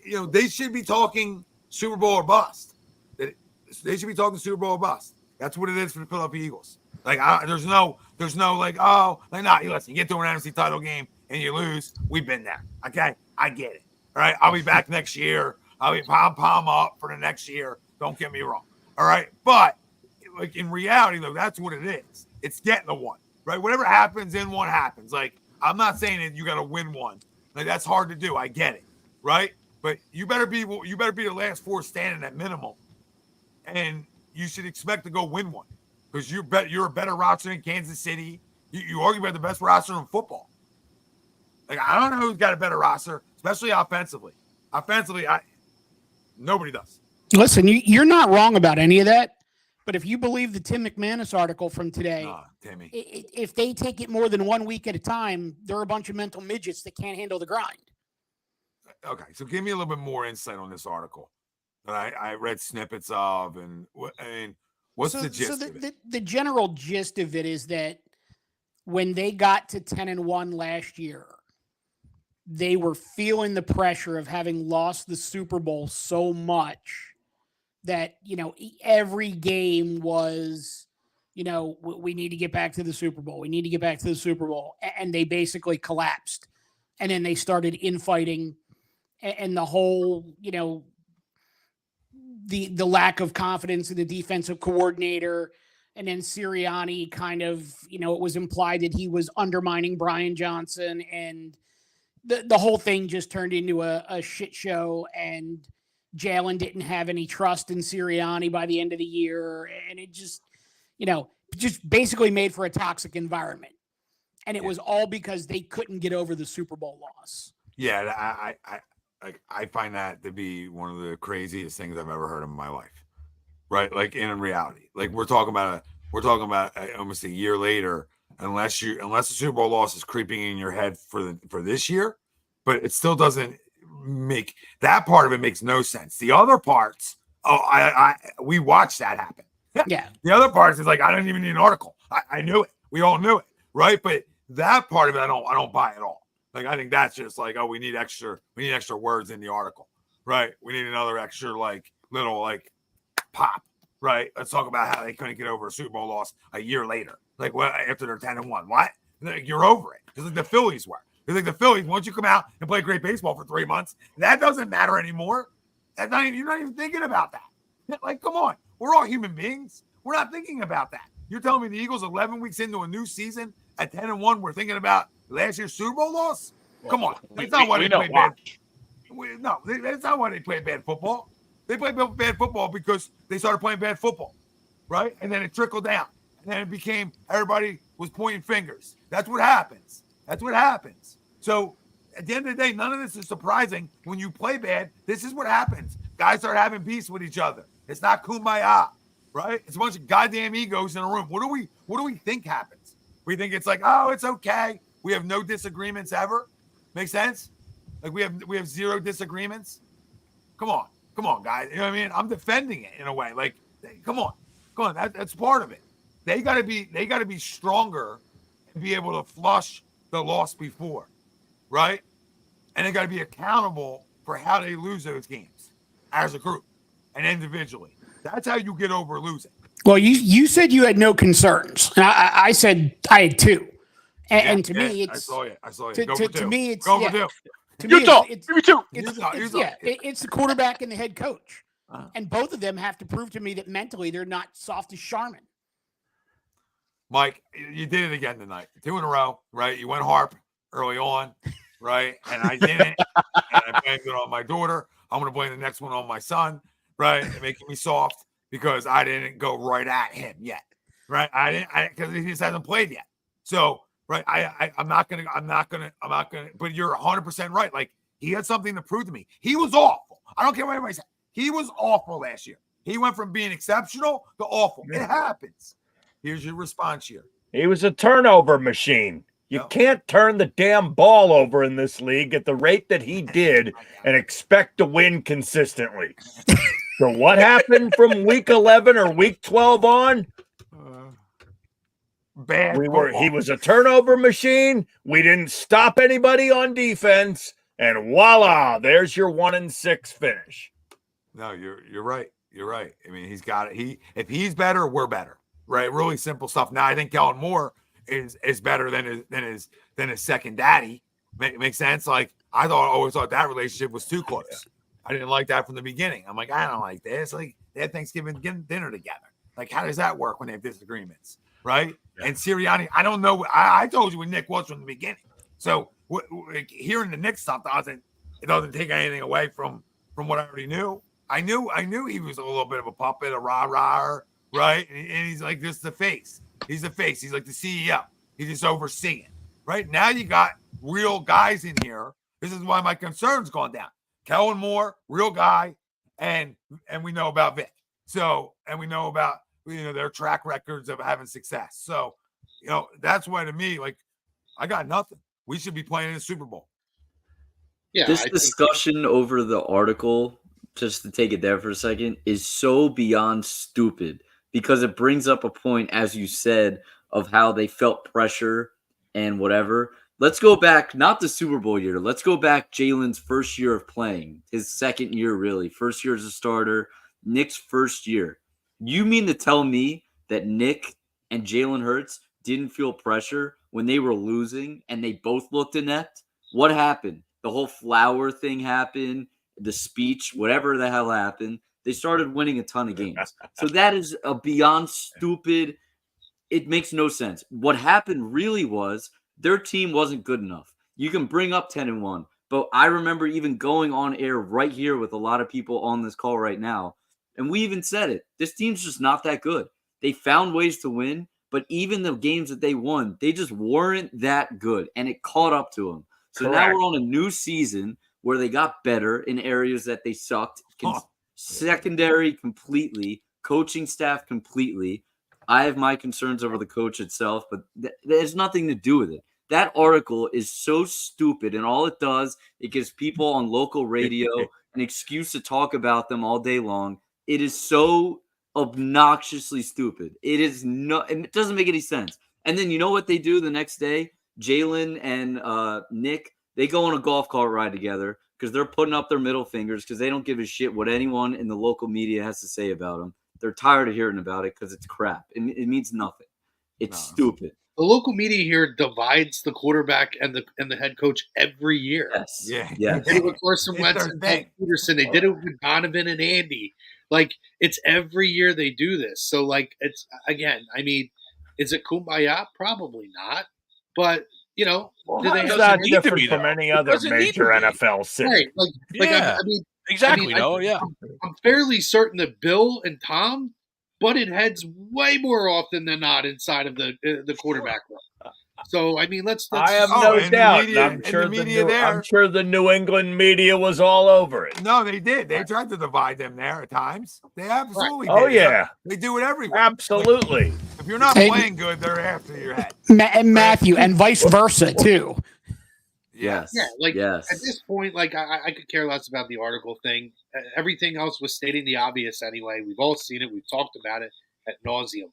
you know, they should be talking Super Bowl or bust. They should be talking Super Bowl or bust. That's what it is for the Philadelphia Eagles. Like there's no like, oh, like nah, listen, you get to an NFC title game and you lose. We've been there. Okay. I get it. All right. I'll be back next year. I'll be palm up for the next year. Don't get me wrong. All right. But like in reality, though, that's what it is. It's getting the one, right? Whatever happens in one happens. Like I'm not saying that you got to win one. Like that's hard to do. I get it. Right. But you better be the last 4 standing at minimum. And you should expect to go win one because you're a better roster in Kansas City. You argue about the best roster in football. Like I don't know who's got a better roster, especially offensively. Offensively, nobody does. Listen, you're not wrong about any of that, but if you believe the Tim McManus article from today, Timmy, if they take it more than 1 week at a time, they're a bunch of mental midgets that can't handle the grind. Okay, so give me a little bit more insight on this article that I read snippets of, and what's the gist of it? The general gist of it is that when they got to 10-1 last year, they were feeling the pressure of having lost the Super Bowl so much that, every game was, we need to get back to the Super Bowl. We need to get back to the Super Bowl. And they basically collapsed. And then they started infighting, and the whole, the lack of confidence in the defensive coordinator. And then Sirianni kind of, it was implied that he was undermining Brian Johnson, and the whole thing just turned into a shit show, and Jalen didn't have any trust in Sirianni by the end of the year. And it just, just basically made for a toxic environment. And it was all because they couldn't get over the Super Bowl loss. Yeah, I find that to be one of the craziest things I've ever heard in my life. Right? Like in reality, like we're talking about almost a year later, unless the Super Bowl loss is creeping in your head for this year, but it still doesn't make that part of it makes no sense. The other parts, we watched that happen. Yeah. The other parts is like, I don't even need an article. I knew it. We all knew it. Right. But that part of it, I don't buy at all. Like, I think that's just like, we need extra words in the article. Right. We need another extra, little pop. Right. Let's talk about how they couldn't get over a Super Bowl loss a year later. Like, what, after they're 10-1? What? Like, you're over it. Because the Phillies were. Because the Phillies, once you come out and play great baseball for 3 months, that doesn't matter anymore. You're not even thinking about that. Like, come on. We're all human beings. We're not thinking about that. You're telling me the Eagles 11 weeks into a new season at 10-1, we're thinking about last year's Super Bowl loss? Come on. That's not why they played bad. No, that's not why they played bad football. They played bad football because they started playing bad football, right? And then it trickled down. And then it became everybody was pointing fingers. That's what happens. So at the end of the day, none of this is surprising. When you play bad, this is what happens. Guys start having peace with each other. It's not kumbaya, right? It's a bunch of goddamn egos in a room. What do we think happens? We think it's like, oh, it's okay. We have no disagreements ever. Make sense? Like we have zero disagreements. Come on, guys. You know what I mean? I'm defending it in a way. Like, come on. That's part of it. They gotta be stronger and be able to flush the loss before, right? And they gotta be accountable for how they lose those games as a group and individually. That's how you get over losing. Well, you said you had no concerns, and I said I had two. And to me, it's I saw you. To me, it's go for two. To me, Utah, it's, give me two. it's the quarterback and the head coach, and both of them have to prove to me that mentally they're not soft as Charmin. Mike, you did it again tonight. 2 in a row, right? You went harp early on, right? And I didn't. And I blamed it on my daughter. I'm going to blame the next one on my son, right? And making me soft because I didn't go right at him yet, right? I didn't, because he just hasn't played yet. So, right, I'm not gonna. But you're 100% right. Like, he had something to prove to me. He was awful. I don't care what anybody says. He was awful last year. He went from being exceptional to awful. It happens. Here's your response here. He was a turnover machine. You can't turn the damn ball over in this league at the rate that he did and expect to win consistently. So what happened from week 11 or week 12 on? Bad. He was a turnover machine. We didn't stop anybody on defense, and voila, there's your 1-6 finish. No, you're right. You're right. I mean, he's got it. If he's better, we're better. Right? Really simple stuff. Now I think Kellen Moore is better than his second daddy. Makes sense. Like, I always thought that relationship was too close. I didn't like that from the beginning. I'm like, I don't like this. Like, they had Thanksgiving dinner together. Like, how does that work when they have disagreements? Right? Yeah. And Sirianni, I don't know. I told you what Nick was from the beginning. So hearing the Nick stuff it doesn't take anything away from what I already knew. I knew he was a little bit of a puppet, a rah-rah, right? And he's like just the face. He's the face. He's like the CEO. He's just overseeing. Right? Now you got real guys in here. This is why my concern's gone down. Kellen Moore, real guy, and we know about Vic. So, and we know about their track records of having success. So, that's why to me, like, I got nothing. We should be playing in the Super Bowl. Yeah, this discussion over the article, just to take it there for a second, is so beyond stupid because it brings up a point, as you said, of how they felt pressure and whatever. Let's go back, not the Super Bowl year. Let's go back Jalen's first year of playing, his second year, really. First year as a starter, Nick's first year. You mean to tell me that Nick and Jalen Hurts didn't feel pressure when they were losing and they both looked inept? What happened? The whole flower thing happened, the speech, whatever the hell happened. They started winning a ton of games. So that is a beyond stupid. It makes no sense. What happened really was their team wasn't good enough. You can bring up 10-1, but I remember even going on air right here with a lot of people on this call right now, and we even said it. This team's just not that good. They found ways to win, but even the games that they won, they just weren't that good, and it caught up to them. So now we're on a new season where they got better in areas that they sucked. Secondary completely, coaching staff completely. I have my concerns over the coach itself, but that has nothing to do with it. That article is so stupid, and all it does, it gives people on local radio an excuse to talk about them all day long. It is so obnoxiously stupid. It doesn't make any sense. And then you know what they do the next day? Jalen and Nick, they go on a golf cart ride together because they're putting up their middle fingers because they don't give a shit what anyone in the local media has to say about them. They're tired of hearing about it because it's crap. It means nothing. It's stupid. The local media here divides the quarterback and the head coach every year. Yes. Yeah. Yes. They did it with Carson Wentz and Doug Peterson. They did it with Donovan and Andy. Like, it's every year they do this. So, like, it's, again, I mean, is it kumbaya? Probably not. But, you know, do they have not need to different be, from though. any It other doesn't need major to be. NFL city? right? Like Yeah. I mean, Exactly. I'm fairly certain that Bill and Tom butted heads way more often than not inside of the quarterback room. So I mean, let's I have Oh, no and the doubt. media- I'm and sure the media there- I'm sure the New England media was all over it. No, they did. They tried to divide them there at times. They absolutely Oh did. yeah, They do it everywhere. absolutely. If you're not Hey, playing good, they're after your head. And Matthew, and vice versa too. Yes. Yeah, like yes. at this point, like I could care less about the article thing. Everything else was stating the obvious anyway. We've all seen it. We've talked about it at nauseum.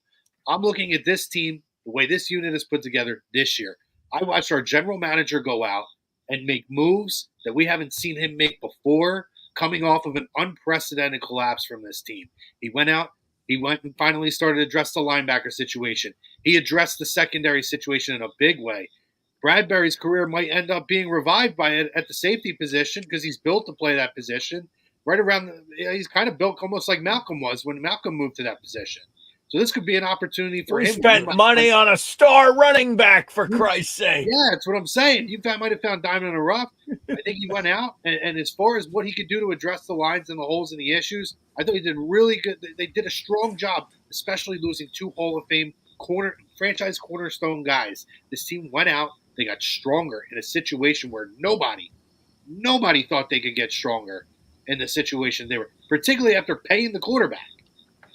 I'm looking at this team, the way this unit is put together this year. I watched our general manager go out and make moves that we haven't seen him make before, coming off of an unprecedented collapse from this team. He went out. He went and finally started to address the linebacker situation. He addressed the secondary situation in a big way. Bradbury's career might end up being revived by it at the safety position because he's built to play that position. Right around, he's kind of built almost like Malcolm was when Malcolm moved to that position. So this could be an opportunity for We him. spent money on a star running back, for Christ's sake. Yeah, that's what I'm saying. You might have found diamond in the rough. I think he went out, and as far as what he could do to address the lines and the holes and the issues, I thought he did really good. They did a strong job, especially losing two Hall of Fame franchise cornerstone guys. This team went out. They got stronger in a situation where nobody thought they could get stronger in the situation they were, particularly after paying the quarterback.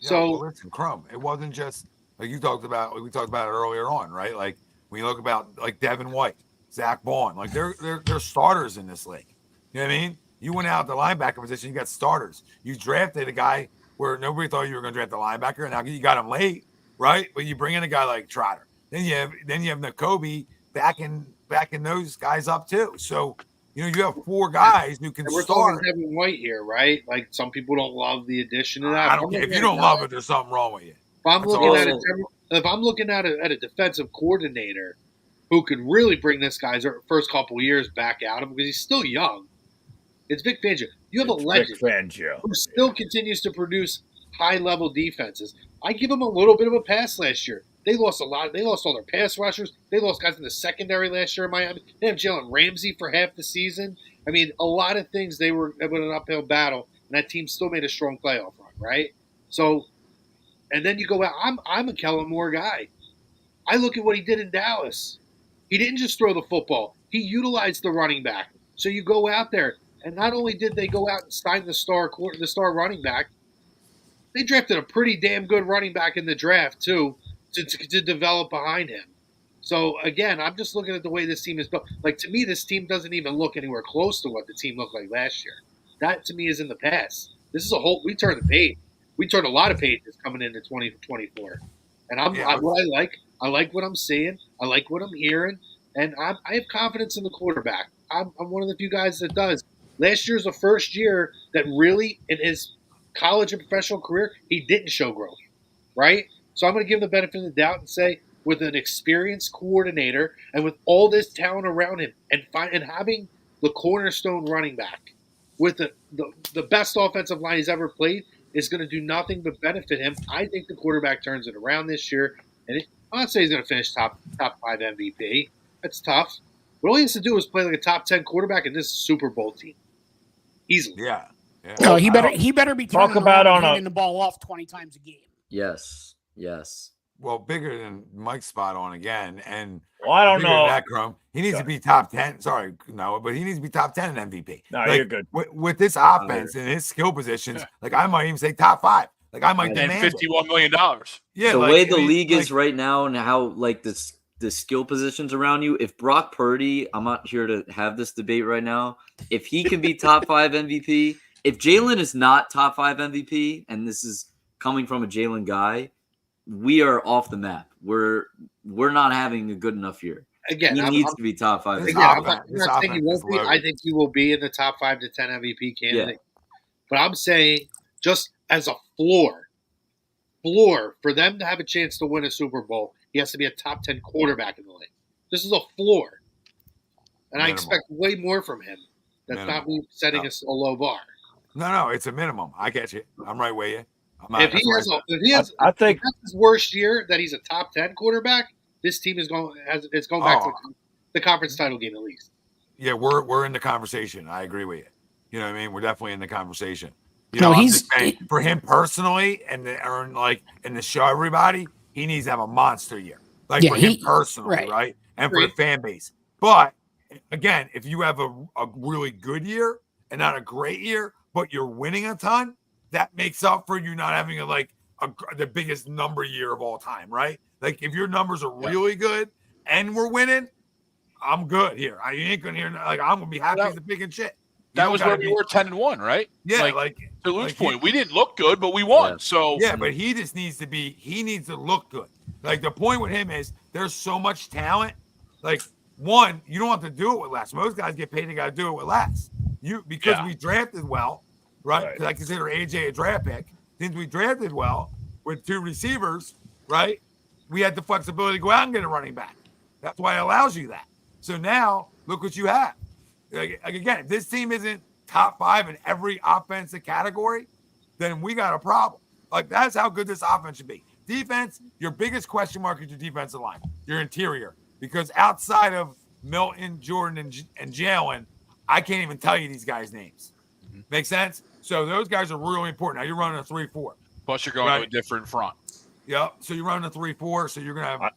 Yeah, So well, listen, Crumb, it wasn't just like you talked about. We talked about it earlier on, right? Like when you look about like Devin White, Zach Bond, like they're starters in this league. You know what I mean? You went out the linebacker position, you got starters. You drafted a guy where nobody thought you were going to draft the linebacker, and now you got him late, right? But you bring in a guy like Trotter. Then you have Nakobe backing those guys up too. So you know you have four guys who can we're start. talking Devin White here, right? Like some people don't love the addition of that. I don't care if you don't love it. There's something wrong with you. If I'm That's looking all. at it, if I'm looking at a defensive coordinator who could really bring this guy's first couple of years back out of him because he's still young, it's Vic Fangio. You have a legend Vic Fangio, who still continues to produce high-level defenses. I give him a little bit of a pass last year. They lost a lot. They lost all their pass rushers. They lost guys in the secondary last year in Miami. They have Jalen Ramsey for half the season. I mean, a lot of things they were with an uphill battle, and that team still made a strong playoff run, right? So, and then you go out. I'm a Kellen Moore guy. I look at what he did in Dallas. He didn't just throw the football. He utilized the running back. So you go out there, and not only did they go out and sign the star running back, they drafted a pretty damn good running back in the draft too to develop behind him. So again, I'm just looking at the way this team is built. Like to me, this team doesn't even look anywhere close to what the team looked like last year. That to me is in the past. This is a whole. We turned the page. We turned a lot of pages coming into 2024. And I like what I'm seeing. I like what I'm hearing. And I have confidence in the quarterback. I'm one of the few guys that does. Last year's the first year that really, in his college and professional career, he didn't show growth, right? So I'm going to give the benefit of the doubt and say, with an experienced coordinator and with all this talent around him, and having the cornerstone running back with the best offensive line he's ever played, is going to do nothing but benefit him. I think the quarterback turns it around this year, and I'm not saying he's going to finish top 5 MVP. That's tough. But all he has to do is play like a top 10 quarterback in this Super Bowl team, easily. Yeah. No, he better be Talk turning about around and on a- handing the ball off 20 times a game. Yes. Well, bigger than Mike's spot on again. And Well, I don't bigger than know. that, Crum. He needs to be top 10. Sorry, no, but he needs to be top 10 in MVP. No, you're good. With this offense and his skill positions, like I might even say top 5. Like I might And demand $51 million. Yeah, the like, way the I mean, league like, is right now and how like the skill positions around you, if Brock Purdy, I'm not here to have this debate right now, if he can be top 5 MVP, if Jalen is not top 5 MVP, and this is coming from a Jalen guy, we are off the map. We're not having a good enough year. Again, he I'm needs to be top 5. This Again, I'm not saying he offense is won't be. I loaded. think he will be in the top 5 to 10 MVP candidate. But I'm saying, just as a floor for them to have a chance to win a Super Bowl, he has to be a top 10 quarterback in the league. This is a floor. And I expect way more from him. That's not me setting a low bar. No, it's a minimum. I get you. I'm right with you. If he has I think his worst year that he's a top 10 quarterback, this team is going back to the conference title game at least. Yeah, we're in the conversation. I agree with you. You know what I mean? We're definitely in the conversation. You No, know, I'm he's- just saying, for him personally and to show everybody, he needs to have a monster year. Like Yeah, for him personally, right? And for the Agreed. fan base. But again, if you have a really good year and not a great year, but you're winning a ton, that makes up for you not having the biggest number year of all time, right? Like if your numbers are really good and we're winning, I'm good here. I ain't gonna hear I'm gonna be happy as a pig and shit. That was where we were 10-1, right? Yeah, to Lou's point, we didn't look good, but we won. Yeah. So yeah, but he just needs to look good. Like the point with him is there's so much talent. Like one, you don't have to do it with less. Most guys get paid, they gotta do it with less. Because we drafted well, right? Because I consider AJ a draft pick. Since we drafted well with 2 receivers, right? We had the flexibility to go out and get a running back. That's why it allows you that. So now look what you have. Like again, if this team isn't top 5 in every offensive category, then we got a problem. Like that's how good this offense should be. Defense, your biggest question mark is your defensive line, your interior, because outside of Milton, Jordan, and Jalen, I can't even tell you these guys' names. Make sense? So those guys are really important. Now you're running a 3-4. plus you're going to a different front. Yep. So you're running a 3-4. So you're gonna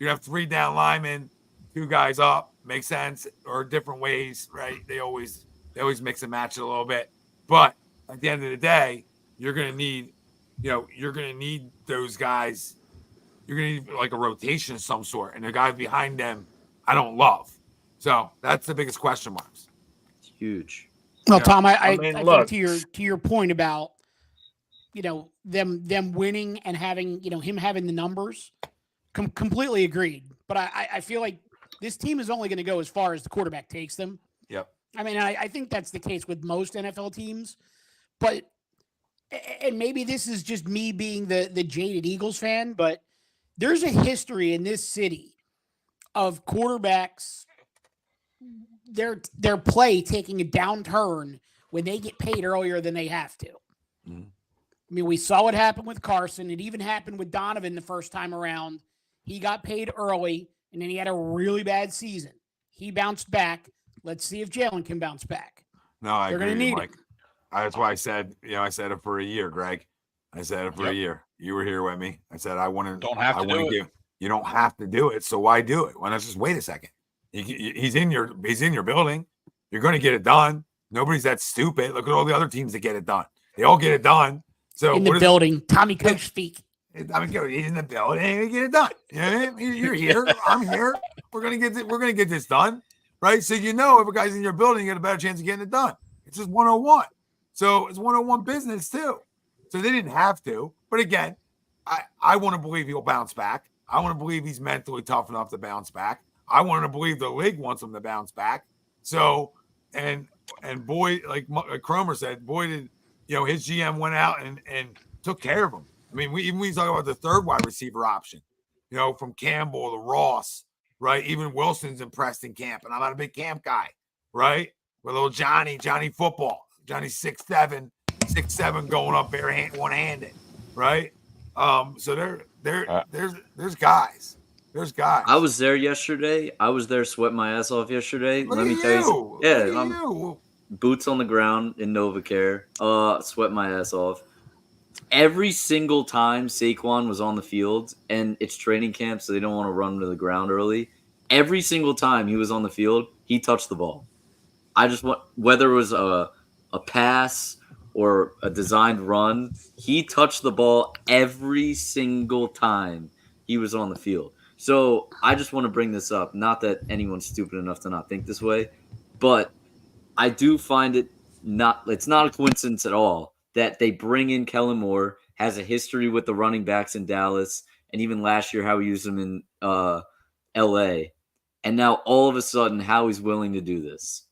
have 3 down linemen, 2 guys up. Makes sense, or different ways, right? They always mix and match it a little bit. But at the end of the day, you're gonna need those guys. You're gonna need like a rotation of some sort, and the guys behind them, I don't love. So that's the biggest question marks. It's huge. Well, Tom, I look, think to your point about them winning and having him having the numbers, completely agreed. But I feel like this team is only going to go as far as the quarterback takes them. Yep. I mean, I think that's the case with most NFL teams, but and maybe this is just me being the jaded Eagles fan, but there's a history in this city of quarterbacks, their play taking a downturn when they get paid earlier than they have to. Mm-hmm. I mean, we saw it happen with Carson. It even happened with Donovan the first time around. He got paid early, and then he had a really bad season. He bounced back. Let's see if Jalen can bounce back. No, I They're agree, gonna need Mike. That's why I said it for a year, Greg. I said it for a year. You were here with me. I said I want to. Don't have to do it. You don't have to do it. So why do it? Why not just wait a second? He's in your building. You're going to get it done. Nobody's that stupid. Look at all the other teams that get it done. They all get it done. So In the building, Tommy Coach speak. I mean, he's in the building. We get it done. You know what I mean? You're here. I'm here. We're gonna get this done, right? So if a guy's in your building, you get a better chance of getting it done. It's just 101. So it's 101 business too. So they didn't have to. But again, I want to believe he'll bounce back. I want to believe he's mentally tough enough to bounce back. I want to believe the league wants him to bounce back. So, and boy, like Cromer said, boy, did his GM went out and took care of him. I mean, when we talk about the third wide receiver option, from Campbell to Ross, right? Even Wilson's impressed in camp, and I'm not a big camp guy, right? With little Johnny football, Johnny 6'7", going up one-handed, right? So there's guys. There's guys. I was there yesterday. I was there sweating my ass off yesterday. Let me tell you. Boots on the ground in NovaCare. Sweat my ass off. Every single time Saquon was on the field, and it's training camp, so they don't want to run to the ground early. Every single time he was on the field, he touched the ball. I just want, whether it was a pass or a designed run, he touched the ball every single time he was on the field. So I just want to bring this up. Not that anyone's stupid enough to not think this way, but I do find it's not a coincidence at all that they bring in Kellen Moore, has a history with the running backs in Dallas, and even last year how he used them in L.A. And now all of a sudden how he's willing to do this.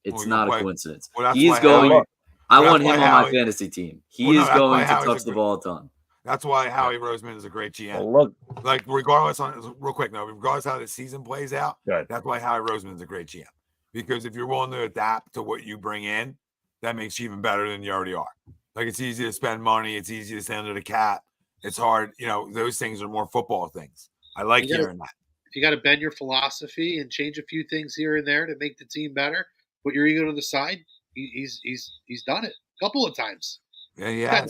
It's not a coincidence. He's going – I want him on my fantasy team. He is going to touch the ball a ton. That's why Howie Roseman is a great GM. Well, look, like regardless how the season plays out, that's why Howie Roseman is a great GM. Because if you're willing to adapt to what you bring in, that makes you even better than you already are. Like, it's easy to spend money, it's easy to stay under the cap. It's hard, those things are more football things. I like hearing that. If you got to bend your philosophy and change a few things here and there to make the team better, put your ego to the side, he's done it a couple of times. Yeah, yeah.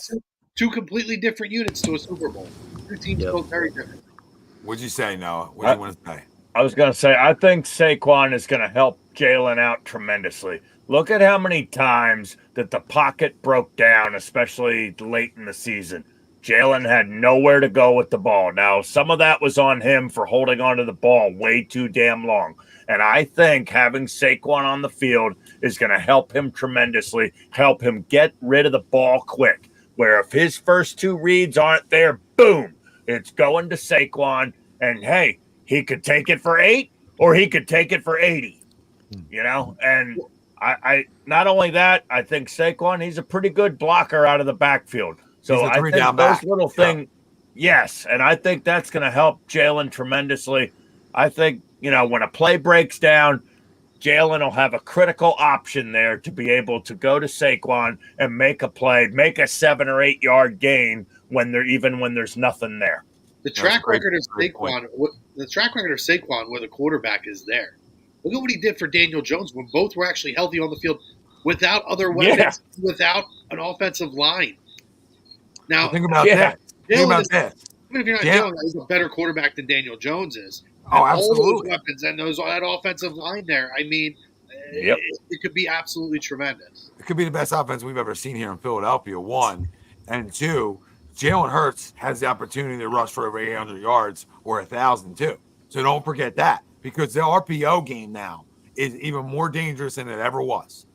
Two completely different units to a Super Bowl. Two teams both very different. What'd you say, Noah? What do you want to say? I was going to say, I think Saquon is going to help Jalen out tremendously. Look at how many times that the pocket broke down, especially late in the season. Jalen had nowhere to go with the ball. Now, some of that was on him for holding onto the ball way too damn long. And I think having Saquon on the field is going to help him tremendously, help him get rid of the ball quick. Where if his first two reads aren't there, boom, it's going to Saquon. And, hey, he could take it for 8 or he could take it for 80, And I not only that, I think Saquon, he's a pretty good blocker out of the backfield. So I think those little things, yes, and I think that's going to help Jalen tremendously. I think, when a play breaks down, Jalen will have a critical option there to be able to go to Saquon and make a play, make a 7 or 8 yard gain when there's nothing there. The track record of Saquon where the quarterback is there. Look at what he did for Daniel Jones when both were actually healthy on the field without other weapons, without an offensive line. Now, think about that. Even if you're not Jalen, he's a better quarterback than Daniel Jones is. Oh, absolutely. All those weapons and that offensive line there, I mean, it could be absolutely tremendous. It could be the best offense we've ever seen here in Philadelphia, 1. And 2, Jalen Hurts has the opportunity to rush for over 800 yards or 1,000 too. So don't forget that, because the RPO game now is even more dangerous than it ever was.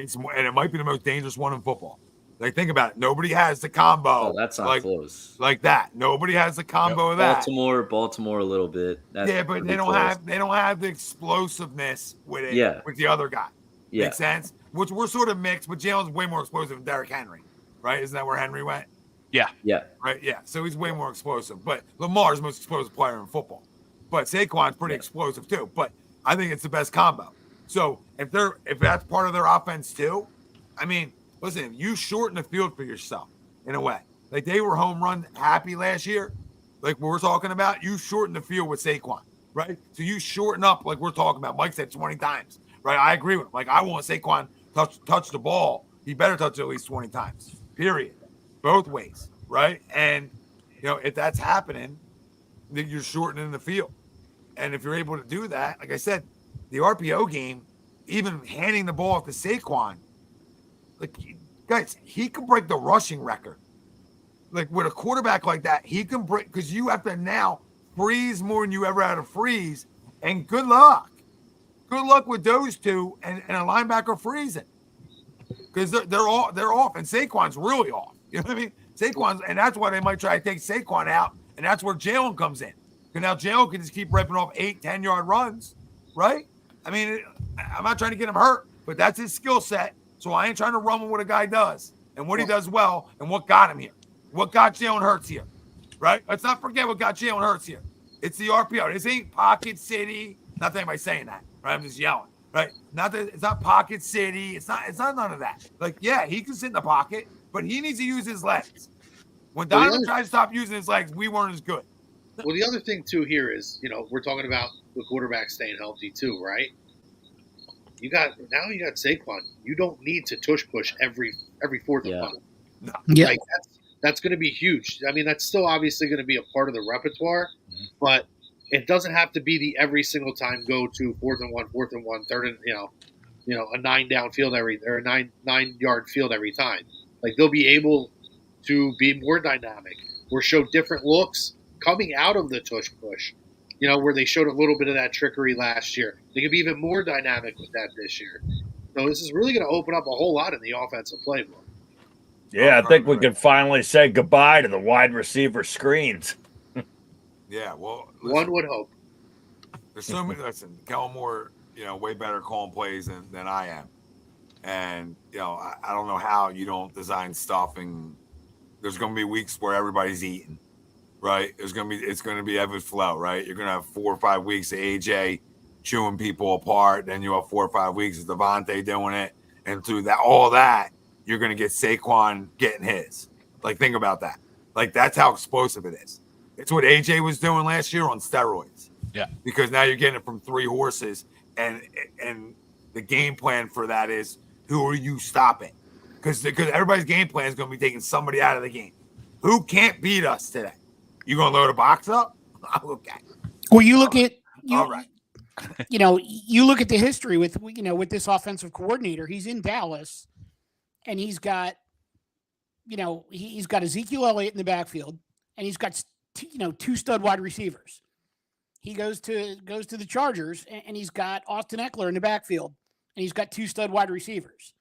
And it might be the most dangerous one in football. Like, think about it. Nobody has the combo. Oh, that's not close. Like that. Nobody has the combo of that. Baltimore a little bit. That's but they don't have the explosiveness with it. Yeah. With the other guy. Yeah. Makes sense? Which we're sort of mixed, but Jalen's way more explosive than Derrick Henry. Right? Isn't that where Henry went? Yeah. Yeah. Right. Yeah. So he's way more explosive. But Lamar's the most explosive player in football. But Saquon's pretty explosive too. But I think it's the best combo. So if that's part of their offense too, I mean, listen, you shorten the field for yourself in a way. Like, they were home run happy last year. Like we're talking about, you shorten the field with Saquon, right? So you shorten up like we're talking about. Mike said 20 times, right? I agree with him. Like, I want Saquon touch the ball. He better touch it at least 20 times, period. Both ways, right? And, if that's happening, then you're shortening the field. And if you're able to do that, like I said, the RPO game, even handing the ball to Saquon, like, guys, he can break the rushing record. Like, with a quarterback like that, he can break, because you have to now freeze more than you ever had to freeze. And good luck. Good luck with those two and a linebacker freezing. Because they're off. And Saquon's really off. You know what I mean? And that's why they might try to take Saquon out. And that's where Jalen comes in. Because now Jalen can just keep ripping off 8-10-yard runs, right? I mean, I'm not trying to get him hurt, but that's his skill set. So I ain't trying to run with what a guy does and what he does well and what got him here. What got Jalen Hurts here, right? Let's not forget what got Jalen Hurts here. It's the RPO. This ain't Pocket City. Not that anybody's saying that, right? I'm just yelling, right? Not that it's not Pocket City. It's not none of that. Like, yeah, he can sit in the pocket, but he needs to use his legs. When Donovan tried to stop using his legs, we weren't as good. Well, the other thing too here is, we're talking about the quarterback staying healthy too, right? You got Saquon. You don't need to tush push every fourth and punt. No. Yeah. Like that's going to be huge. I mean, that's still obviously going to be a part of the repertoire, but it doesn't have to be the every single time go to 4th and 1, third and a 9-down field or a 9-yard field every time. Like they'll be able to be more dynamic or show different looks coming out of the tush push. Where they showed a little bit of that trickery last year. They could be even more dynamic with that this year. So this is really going to open up a whole lot in the offensive playbook. Yeah, I think we can finally say goodbye to the wide receiver screens. Yeah, well, listen, one would hope. There's so many. Listen, Kellen Moore, way better calling plays than I am, and I don't know how you don't design stuff. And there's going to be weeks where everybody's eating, right? It's going to be ebb and flow, right? You're going to have 4 or 5 weeks of AJ chewing people apart, then you have 4 or 5 weeks of Devontae doing it, and through all that, you're going to get Saquon getting his. Like, think about that. Like, that's how explosive it is. It's what AJ was doing last year on steroids. Yeah. Because now you're getting it from 3 horses, and the game plan for that is, who are you stopping? Because everybody's game plan is going to be taking somebody out of the game. Who can't beat us today? You going to load a box up? Okay. Well, you look at All right. You look at the history with this offensive coordinator. He's in Dallas, and he's got Ezekiel Elliott in the backfield, and he's got 2 stud wide receivers. He goes to the Chargers, and he's got Austin Eckler in the backfield, and he's got 2 stud wide receivers.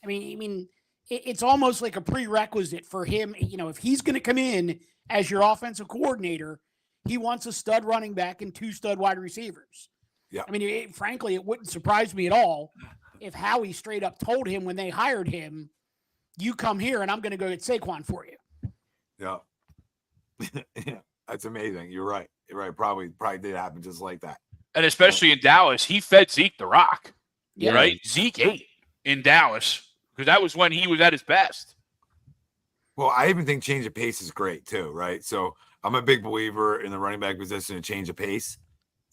I mean, it's almost like a prerequisite for him. If he's going to come in as your offensive coordinator, he wants a stud running back and 2 stud wide receivers. Yeah. I mean, frankly, it wouldn't surprise me at all if Howie straight up told him when they hired him, "You come here, and I'm going to go get Saquon for you." Yeah. Yeah. That's amazing. You're right. Probably did happen just like that. And especially in Dallas, he fed Zeke the rock. Yeah. Right? Zeke ate in Dallas because that was when he was at his best. Well, I even think change of pace is great too, right? So I'm a big believer in the running back position and change of pace.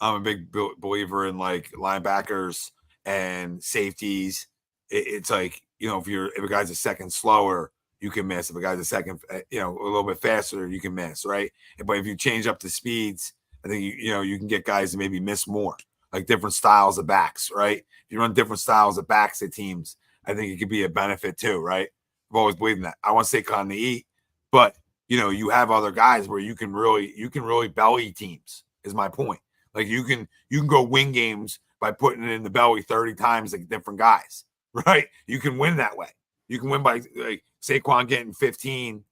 I'm a big believer in like linebackers and safeties. It's like, if a guy's a second slower, you can miss. If a guy's a second, a little bit faster, you can miss, right? But if you change up the speeds, I think you can get guys to maybe miss more, like different styles of backs, right? If you run different styles of backs at teams, I think it could be a benefit too, right? I've always believed in that. I want Saquon to eat, but you have other guys where you can really belly teams. Is my point. Like you can go win games by putting it in the belly 30 times like different guys, right? You can win that way. You can win by like Saquon getting 15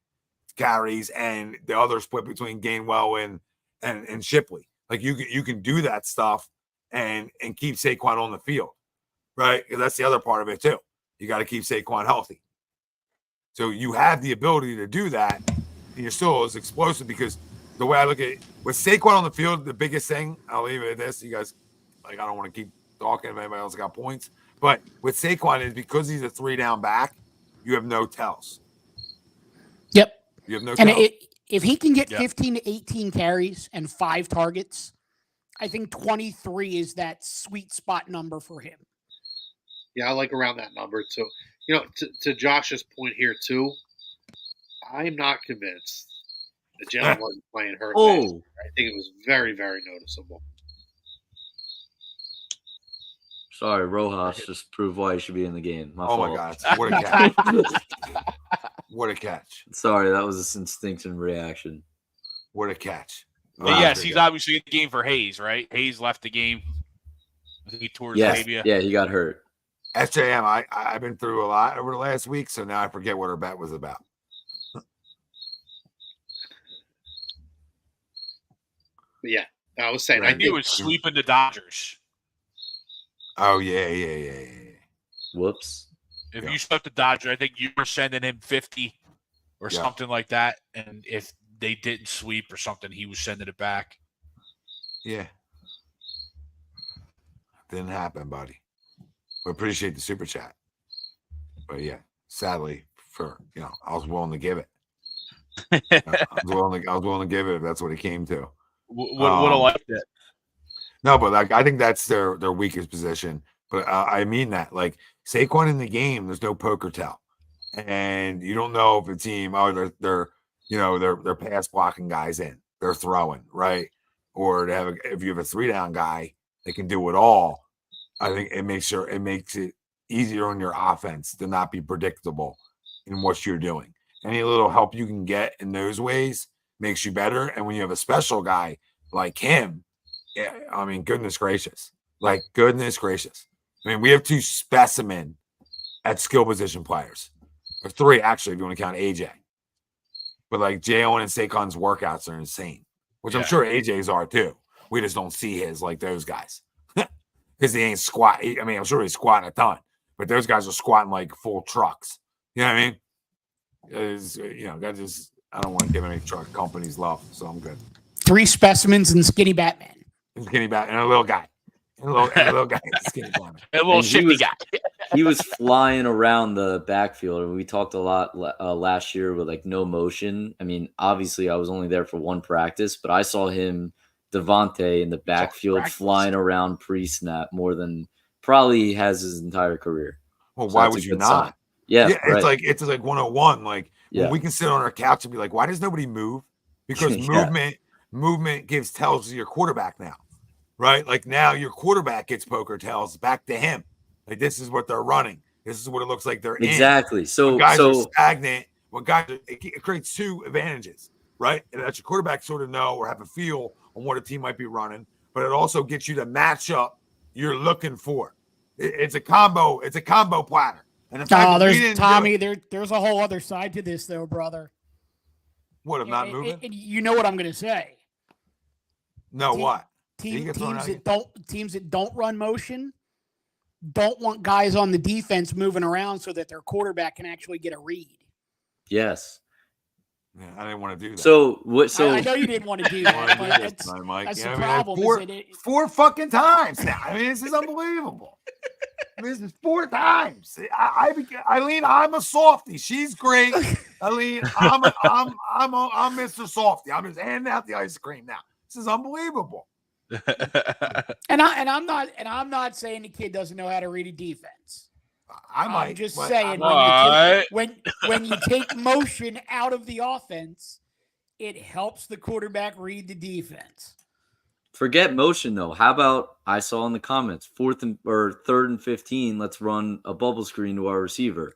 carries and the other split between Gainwell and Shipley. Like you can do that stuff and keep Saquon on the field, right? That's the other part of it too. You got to keep Saquon healthy. So you have the ability to do that, and you're still as explosive because the way I look at it, with Saquon on the field, the biggest thing, I'll leave it at this. You guys, I don't want to keep talking if anybody else got points. But with Saquon is because he's a 3-down back, you have no tells. Yep. You have no And tells. if he can get 15 to 18 carries and 5 targets, I think 23 is that sweet spot number for him. Yeah, I like around that number too. To Josh's point here too, I'm not convinced that Jalen wasn't playing hurt. Oh. I think it was very, very noticeable. Sorry, Rojas just proved why he should be in the game. My fault. My God. What a catch. What a catch. Sorry, that was an instinctive reaction. What a catch. But yes, he's obviously in the game for Hayes, right? Hayes left the game. I think he tore his labia. Yeah, he got hurt. SJM, I've been through a lot over the last week, so now I forget what her bet was about. But yeah, I was saying, Right. I He think was sweeping the Dodgers. Oh yeah. Whoops. If Yeah. you swept the Dodgers, I think you were sending him 50 or Yeah. something like that. And if they didn't sweep or something, he was sending it back. Yeah. Didn't happen, buddy. We appreciate the super chat. But yeah, sadly, I was willing to give it. I was willing to give it if that's what it came to. Would have liked it. No, but like I think that's their weakest position. But I mean that, like Saquon in the game, there's no poker tell, and you don't know if a team they're pass blocking guys in, they're throwing right, or if you have a 3-down guy that can do it all. I think it makes it easier on your offense to not be predictable in what you're doing. Any little help you can get in those ways makes you better. And when you have a special guy like him, yeah, I mean, goodness gracious. I mean, we have 2 specimen at skill position players. Or 3, actually, if you want to count AJ. But like Jalen and Saquon's workouts are insane, which I'm sure AJ's are too. We just don't see his like those guys. Because he ain't squat. I mean, I'm sure he's squatting a ton, but those guys are squatting like full trucks. You know what I mean? I don't want to give any truck companies love, so I'm good. 3 specimens and Skinny Batman. Skinny Batman and a little guy. And a little guy. Skinny Batman. A little shifty guy. He was flying around the backfield. We talked a lot last year with like no motion. I mean, obviously I was only there for one practice, but I saw him, Devontae, in the backfield flying around pre-snap more than probably he has his entire career. Well, why would you not? Sign. Yeah, right. It's like 101. Like Yeah. we can sit on our couch and be like, why does nobody move? Because movement tells your quarterback now, right? Like now your quarterback gets poker tells back to him. Like this is what they're running. This is what it looks like they're exactly. in. So when guys are stagnant. It creates 2 advantages, right? And that your quarterback sort of know or have a feel on what a team might be running, but it also gets you the matchup you're looking for. It's a combo. It's a combo platter. And the fact there's Tommy. There's a whole other side to this, though, brother. What? I'm not moving. You know what I'm going to say? No, what? Teams that don't run motion don't want guys on the defense moving around so that their quarterback can actually get a read. Yes. Yeah, I didn't want to do that. So I know you didn't want to do that, but that's the problem. Four fucking times now. I mean, this is unbelievable. This is 4 times. Eileen, I'm a softie. She's great. Eileen, I'm Mr. Softie. I'm just handing out the ice cream now. This is unbelievable. And I'm not saying the kid doesn't know how to read a defense. I'm just saying when you take motion out of the offense, it helps the quarterback read the defense. Forget motion though. How about I saw in the comments 3rd and 15? Let's run a bubble screen to our receiver.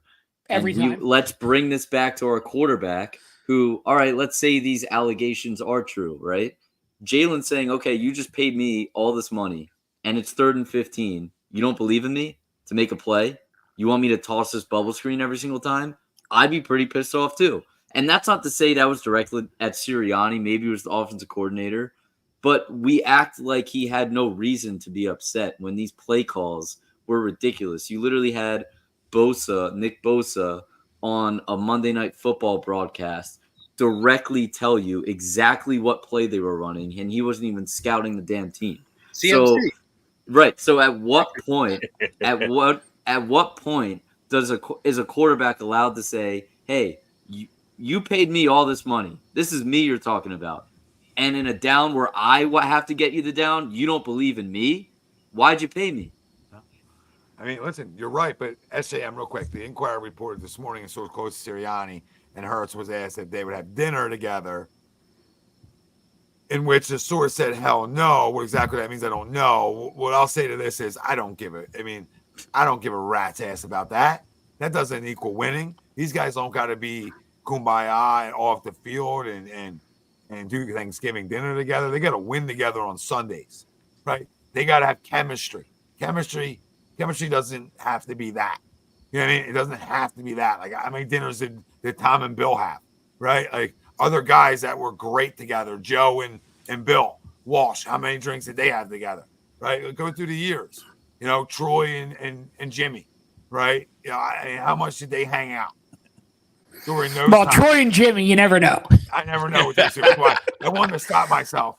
Every time. Let's bring this back to our quarterback. Who? All right. Let's say these allegations are true, right? Jalen saying, "Okay, you just paid me all this money, and it's 3rd and 15. You don't believe in me to make a play? You want me to toss this bubble screen every single time?" I'd be pretty pissed off too. And that's not to say that was directly at Sirianni. Maybe it was the offensive coordinator. But we act like he had no reason to be upset when these play calls were ridiculous. You literally had Nick Bosa, on a Monday Night Football broadcast directly tell you exactly what play they were running, and he wasn't even scouting the damn team. CMC. So, right. So at what point? At what point is a quarterback allowed to say, "Hey, you paid me all this money. This is me you're talking about." And in a down where I have to get you the down, you don't believe in me? Why'd you pay me? I mean, listen, you're right, but SAM, real quick, the Inquirer reported this morning and sort of close to Sirianni, and Hurts was asked if they would have dinner together, in which the source said, hell no. What exactly that means, I don't know. What I'll say to this is I don't give a rat's ass about that. That doesn't equal winning. These guys don't got to be kumbaya and off the field and do Thanksgiving dinner together. They got to win together on Sundays, right? They got to have chemistry. Chemistry doesn't have to be that. You know what I mean? It doesn't have to be that. Like, how many dinners did Tom and Bill have, right? Like, other guys that were great together, Joe and Bill, Walsh, how many drinks did they have together? Right? Go through the years. Troy and Jimmy, right? How much did they hang out during those times? Troy and Jimmy, you never know. I never know what they do. I wanted to stop myself.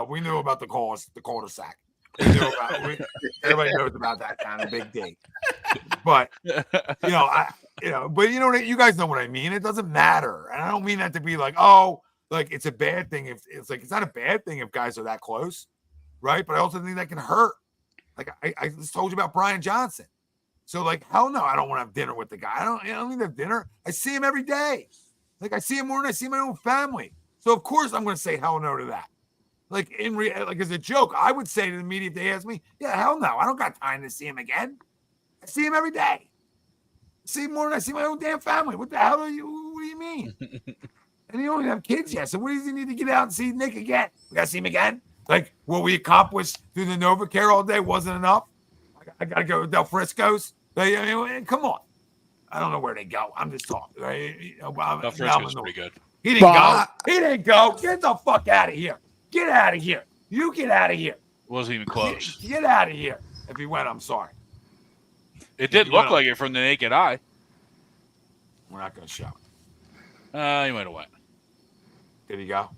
We knew about the cul-de-sac. Everybody knows about that kind of big date. But but you guys know what I mean. It doesn't matter, and I don't mean that to be like, it's a bad thing. If it's not a bad thing if guys are that close, right? But I also think that can hurt. Like I just told you about Brian Johnson. So hell no, I don't want to have dinner with the guy. I don't need to have dinner. I see him every day. I see him more than I see my own family. So of course I'm going to say hell no to that. As a joke, I would say to the media if they ask me, yeah, hell no, I don't got time to see him again. I see him every day. I see him more than I see my own damn family. What the hell what do you mean? And you don't even have kids yet. So what does he need to get out and see Nick again? We got to see him again? What we accomplished through the NovaCare all day wasn't enough? I got to go to Del Frisco's? Come on. I don't know where they go. I'm just talking. Right? Del Frisco's pretty good. He didn't go. Get the fuck out of here. Get out of here. You get out of here. Wasn't even close. Get out of here. If he went, I'm sorry. It did look like it from the naked eye. We're not going to show it. He might have went. Did he go?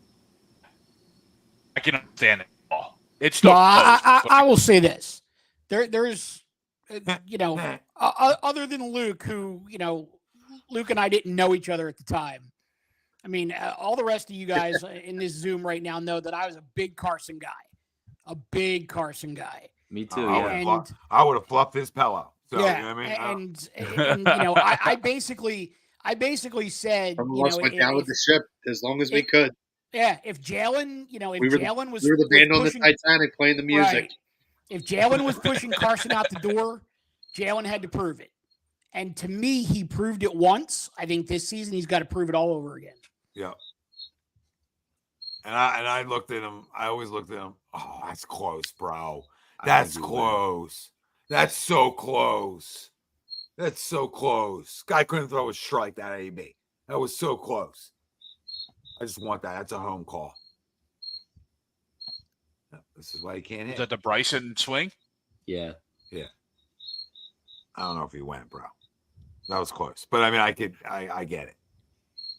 I can understand it all. It's still I will say this. There's, other than Luke, who, Luke and I didn't know each other at the time. I mean, all the rest of you guys in this Zoom right now know that I was a big Carson guy. Me too. I would have fluffed his pillow. So, yeah, I basically said, went down with the ship as long as we could. Yeah, if Jalen, Jalen was, we were the band on the Titanic playing the music. Right. If Jalen was pushing Carson out the door, Jalen had to prove it. And to me, he proved it once. I think this season he's got to prove it all over again. Yeah. And I looked at him. I always looked at him. Oh, that's close, bro. That's close. That's so close. That's so close. Guy couldn't throw a strike that AB. That was so close. I just want that. That's a home call. This is why he can't hit. Is that the Bryson swing? Yeah. Yeah. I don't know if he went, bro. That was close. But I mean, I get it.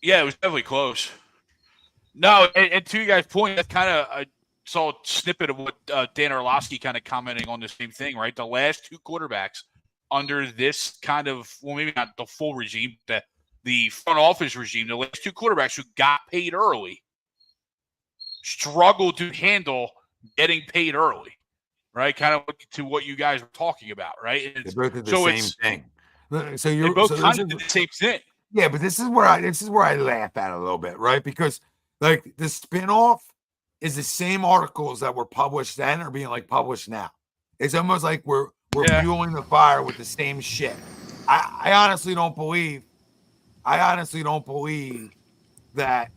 Yeah, it was definitely close. No, and to you guys' point, that's kind of I saw a snippet of what Dan Orlovsky kind of commenting on the same thing, right? The last two quarterbacks under this kind of, well, maybe not the full regime, but the front office regime, the last two quarterbacks who got paid early struggled to handle getting paid early, right? Kind of to what you guys were talking about, right? They both did the same thing. So they both kind of did the same thing. Yeah, but this is where I laugh at it a little bit, right? Because the spinoff is the same articles that were published then are being published now. It's almost like we're fueling the fire with the same shit. I honestly don't believe that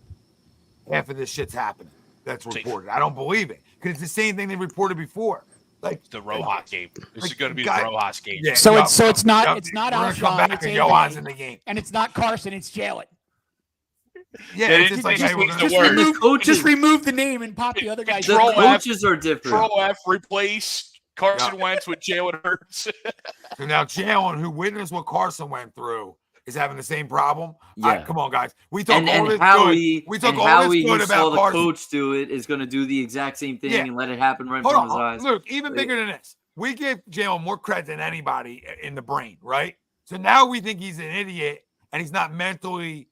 half of this shit's happening that's reported. I don't believe it because it's the same thing they reported before. The Rojas game. This is going to be the Rojas game. Yeah, it's not Alshon. It's Johan's in the game, and it's not Carson. It's Jalen. Yeah, it's just just remove the name and pop the other guy. The coaches are different. Pro-F replace Carson Wentz with Jalen Hurts. So now Jalen, who witnessed what Carson went through, is having the same problem. Yeah. Come on, guys. We talk all this Howie, good. We talk all this good about the Carson. Coach do it is going to do the exact same thing and let it happen right in front of his eyes. Look, even bigger than this. We give Jalen more credit than anybody in the brain, right? So now we think he's an idiot and he's not mentally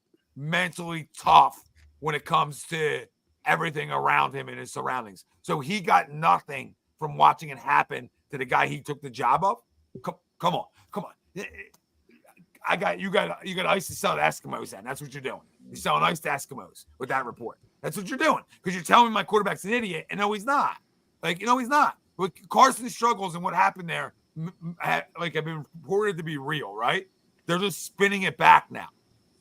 tough when it comes to everything around him and his surroundings. So he got nothing from watching it happen to the guy he took the job of. Come on. You got ice to sell to Eskimos then. That's what you're doing. You're selling ice to Eskimos with that report. That's what you're doing. Because you're telling me my quarterback's an idiot, and no, he's not. He's not. But Carson's struggles and what happened there have been reported to be real, right? They're just spinning it back now.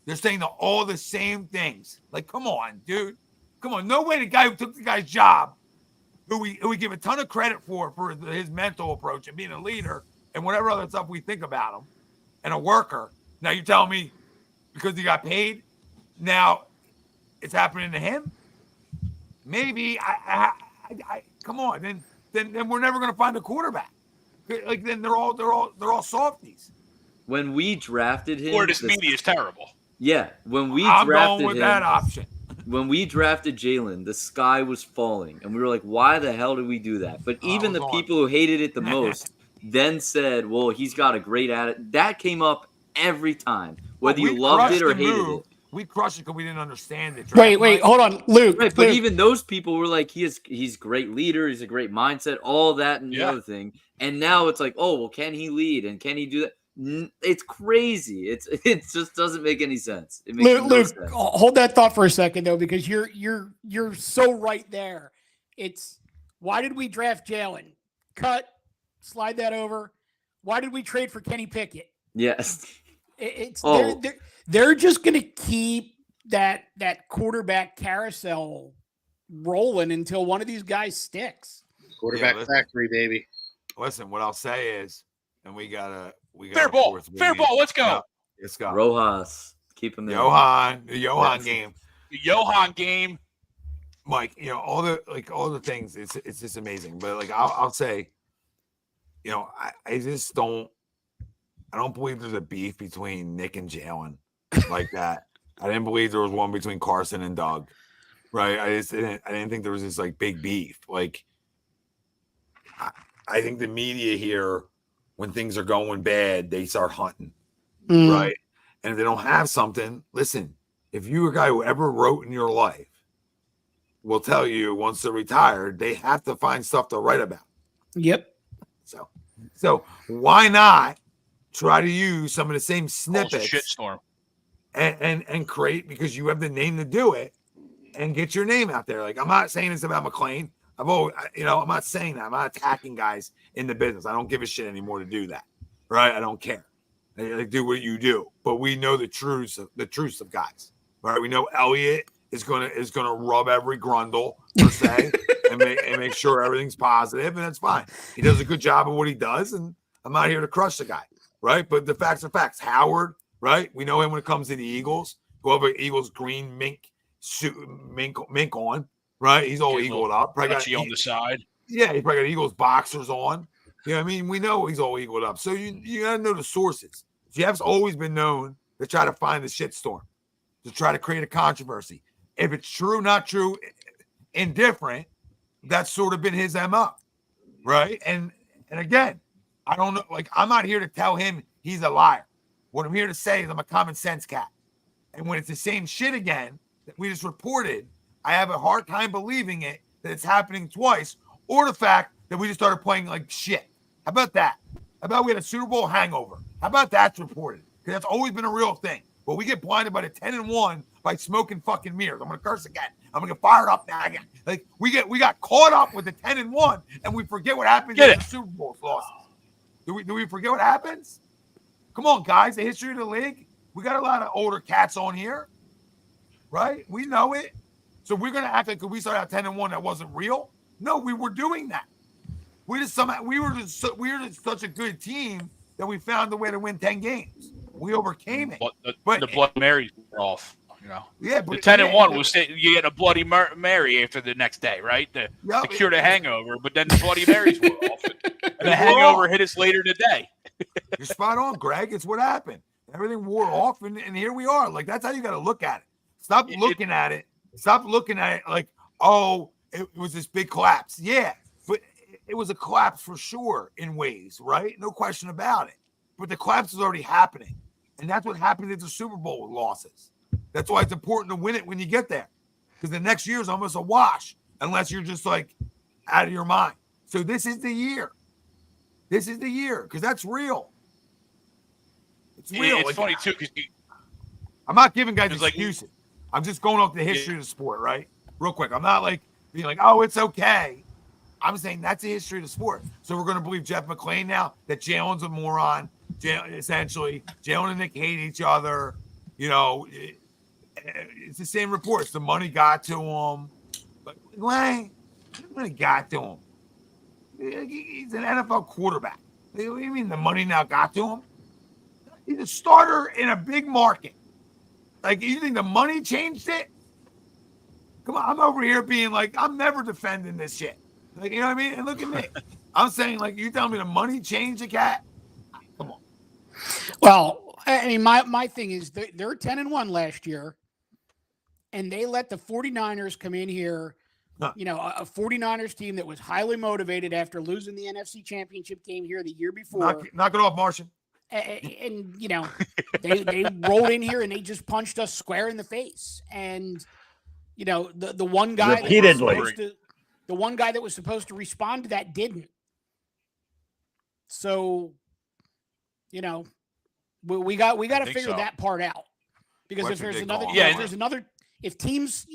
They're saying all the same things. Come on, dude. Come on. No way the guy who took the guy's job, who we give a ton of credit for his mental approach and being a leader and whatever other stuff we think about him, and a worker. Now you're telling me because he got paid, now it's happening to him? maybe I come on. Then we're never going to find a quarterback. Like then they're all softies. When we drafted him, Florida's media is terrible. Yeah, when we I'm drafted going with him, that option. when we drafted Jalen, the sky was falling, and we were like, "Why the hell did we do that?" But even the people who hated it the most then said, "Well, he's got a great attitude." That came up every time, whether you loved it or hated it. We crushed it because we didn't understand it. Wait, hold on, Luke. Right, but Luke. even those people were like, he's a great leader, he's a great mindset, all that and the other thing. And now it's like, oh, well, can he lead and can he do that? It's crazy. It just doesn't make any sense. It makes no sense. Hold that thought for a second though, because you're so right there. It's why did we draft Jalen? Cut, slide that over. Why did we trade for Kenny Pickett? Yes. They're just going to keep that quarterback carousel rolling until one of these guys sticks. Quarterback factory, baby. Listen, what I'll say is, and we got fair ball. Fair ball. Let's go. Let's go. Rojas, keep him there. The Johan game. The Johan game. Mike, all the things. It's just amazing. But like I'll say, I just don't. I don't believe there's a beef between Nick and Jalen like that. I didn't believe there was one between Carson and Doug, right? I didn't think there was this like big beef. Like, I think the media here, when things are going bad, they start hunting, right? And if they don't have something, listen. If you're a guy who ever wrote in your life, will tell you once they're retired, they have to find stuff to write about. Yep. So why not try to use some of the same snippets shitstorm and create, because you have the name to do it, and get your name out there. Like, I'm not saying this about McClain. I'm not saying that. I'm not attacking guys in the business. I don't give a shit anymore to do that. Right? I don't care. Like, do what you do. But we know the truths of guys. Right? We know Elliott is gonna rub every grundle per se and make sure everything's positive, and that's fine. He does a good job of what he does, and I'm not here to crush the guy. Right, but the facts are facts. Howard, right? We know him when it comes to the Eagles. Whoever Eagles green mink suit, mink on, right? He's all eagled up. Probably got on the side. Yeah, he probably got Eagles boxers on. You know what I mean? We know he's all eagled up. So you gotta know the sources. Jeff's always been known to try to find the shitstorm, to try to create a controversy. If it's true, not true, indifferent, that's sort of been his MO, right? And again, I don't know. Like, I'm not here to tell him he's a liar. What I'm here to say is I'm a common sense cat. And when it's the same shit again that we just reported, I have a hard time believing it, that it's happening twice, or the fact that we just started playing like shit. How about that? How about we had a Super Bowl hangover? How about that's reported? Because that's always been a real thing. But we get blinded by the 10-1 by smoking fucking mirrors. I'm going to curse again. I'm going to get fired up now again. Like, we got caught up with the 10-1, and we forget what happened in the Super Bowl losses. Do we forget what happens? Come on, guys. The history of the league. We got a lot of older cats on here, right? We know it. So we're gonna act like we started out 10-1 that wasn't real. No, we were doing that. We were just such a good team that we found a way to win 10 games. We overcame it. But the Bloody Marys were off. Yeah, but the 10-1 was you get a Bloody Mary after the next day, right? To cure the hangover, but then the Bloody Marys were off. And the hangover hit us later today. You're spot on, Greg. It's what happened. Everything wore off, and here we are. Like, that's how you got to look at it. Stop looking at it. Stop looking at it like, oh, it was this big collapse. Yeah, but it was a collapse for sure in ways, right? No question about it. But the collapse is already happening, and that's what happened at the Super Bowl with losses. That's why it's important to win it when you get there, because the next year is almost a wash unless you're just like out of your mind. So this is the year. This is the year, because that's real. It's real. It's funny too, because I'm not giving guys excuses. I'm just going off the history of the sport, right? Real quick. I'm not like being like, oh, it's okay. I'm saying that's the history of the sport. So we're going to believe Jeff McClain now that Jalen's a moron. Essentially, Jalen and Nick hate each other. It's the same reports. The money got to him. But Lang, the money got to him. He's an NFL quarterback. What do you mean the money now got to him? He's a starter in a big market. Like, you think the money changed it? Come on, I'm over here being like, I'm never defending this shit. Like, you know what I mean? And look at me. I'm saying, like, you tell me the money changed the cat? Come on. Well, I mean, my thing is they're 10-1 last year, and they let the 49ers come in here, you know, a 49ers team that was highly motivated after losing the NFC Championship game here the year before. Knock it off, Martian. And you know, they rolled in here and they just punched us square in the face. And you know, the one guy repeatedly. The one guy that was supposed to respond to that didn't. So, you know, we got to figure that part out, because if teams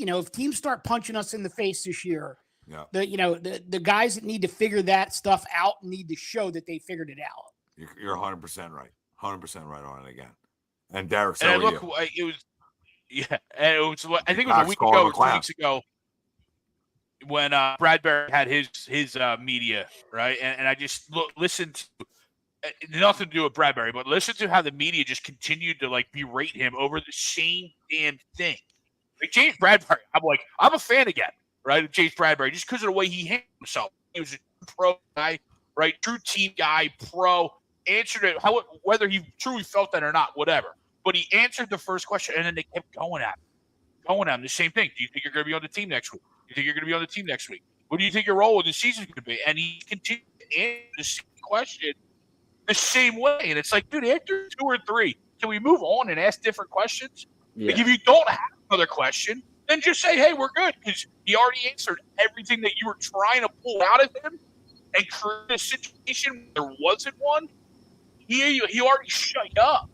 start punching us in the face this year, the guys that need to figure that stuff out need to show that they figured it out. You're 100% right. 100% right on it again. And Derek, and look, it was, and it was, I think it was a week ago, 2 weeks ago, when Bradbury had his media, right? And I just listened to, nothing to do with Bradbury, but listen to how the media just continued to like berate him over the same damn thing. Like James Bradbury, I'm a fan again, right? Of James Bradbury, just because of the way he handled himself. He was a pro guy, right? True team guy, pro. Answered it, whether he truly felt that or not, whatever. But he answered the first question, and then they kept going at him. The same thing. Do you think you're going to be on the team next week? Do you think you're going to be on the team next week? What do you think your role in the season is going to be? And he continued to answer the same question the same way. And it's like, dude, after 2 or 3, can we move on and ask different questions? Yeah. Like, if you don't have another question, then just say, hey, we're good, because he already answered everything that you were trying to pull out of him and create a situation where there wasn't one. He already shut you up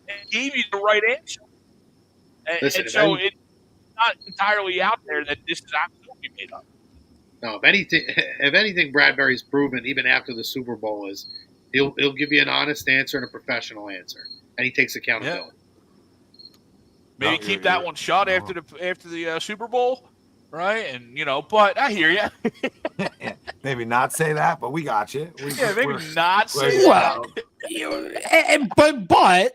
and gave you the right answer. And so it's not entirely out there that this is absolutely made up. No, if anything, Bradbury's proven even after the Super Bowl is he'll give you an honest answer and a professional answer, and he takes accountability. Yeah. Maybe keep that one shut after the Super Bowl, right? And but I hear you. Maybe not say that, but we got you. Maybe not say that. But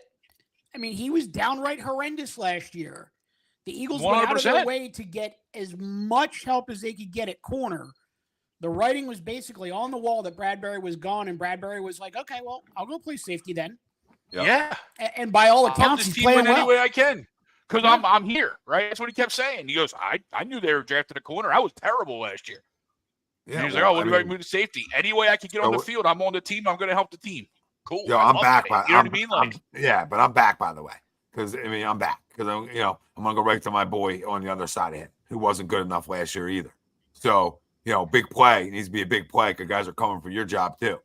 I mean, he was downright horrendous last year. The Eagles 100%. Went out of their way to get as much help as they could get at corner. The writing was basically on the wall that Bradbury was gone, and Bradbury was like, "Okay, well, I'll go play safety then." Yep. Yeah. And by all accounts, he's playing well. Any way I can, because I'm here, right? That's what he kept saying. He goes, "I knew they were drafting a corner. I was terrible last year." Yeah, he was like, "Oh, what do I move to safety? Any way I can get on the field, I'm on the team. I'm going to help the team." Cool. Yo, I'm back. You know what I mean? But I'm back, by the way, because I'm back because I'm going to go right to my boy on the other side of him, who wasn't good enough last year either. So big play needs to be a big play because guys are coming for your job too.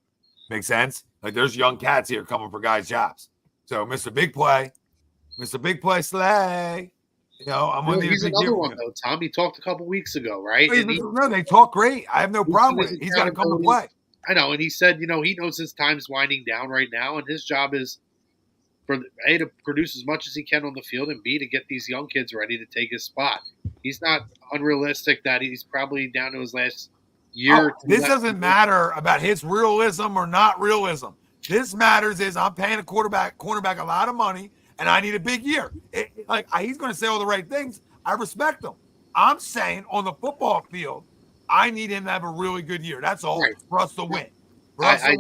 Make sense? Like there's young cats here coming for guys' jobs. So Mr. Big Play Slay. I'm on the. He's another one though, Tom. He talked a couple weeks ago, right? No, they talk great. I have no problem with it. He's got to come and play. I know, and he said, he knows his time's winding down right now, and his job is for A, to produce as much as he can on the field, and B, to get these young kids ready to take his spot. He's not unrealistic that he's probably down to his last year. This doesn't matter about his realism or not realism. This matters is I'm paying a cornerback a lot of money, and I need a big year. He's going to say all the right things. I respect him. I'm saying on the football field, I need him to have a really good year. That's all for us to win. I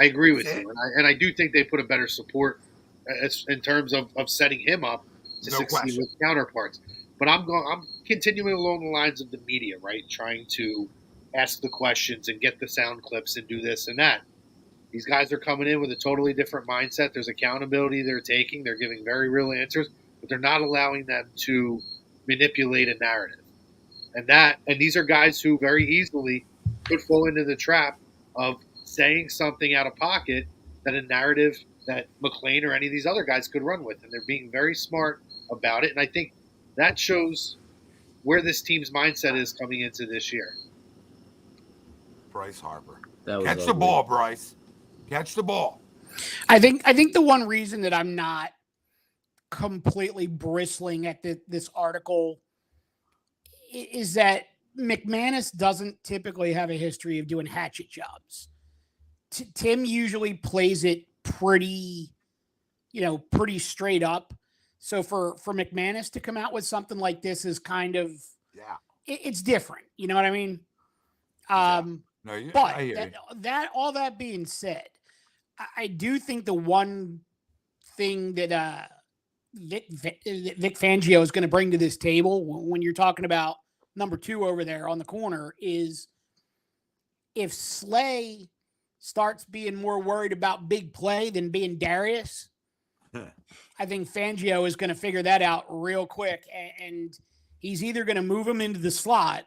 agree with you, and I do think they put a better support in terms of setting him up to succeed with counterparts. But I'm continuing along the lines of the media, right? Trying to ask the questions and get the sound clips and do this and that. These guys are coming in with a totally different mindset. There's accountability they're taking. They're giving very real answers, but they're not allowing them to manipulate a narrative. And these are guys who very easily could fall into the trap of saying something out of pocket that a narrative that McClain or any of these other guys could run with. And they're being very smart about it. And I think that shows where this team's mindset is coming into this year. Bryce Harper. Catch the ball, Bryce. Catch the ball. I think the one reason that I'm not completely bristling at this article is that McManus doesn't typically have a history of doing hatchet jobs. Tim usually plays it pretty straight up. So for McManus to come out with something like this is kind of, it's different. You know what I mean? No, I But hear that all that being said, I do think the one thing that Vic Fangio is going to bring to this table when you're talking about number 2 over there on the corner is if Slay starts being more worried about big play than being Darius, I think Fangio is going to figure that out real quick. And he's either going to move him into the slot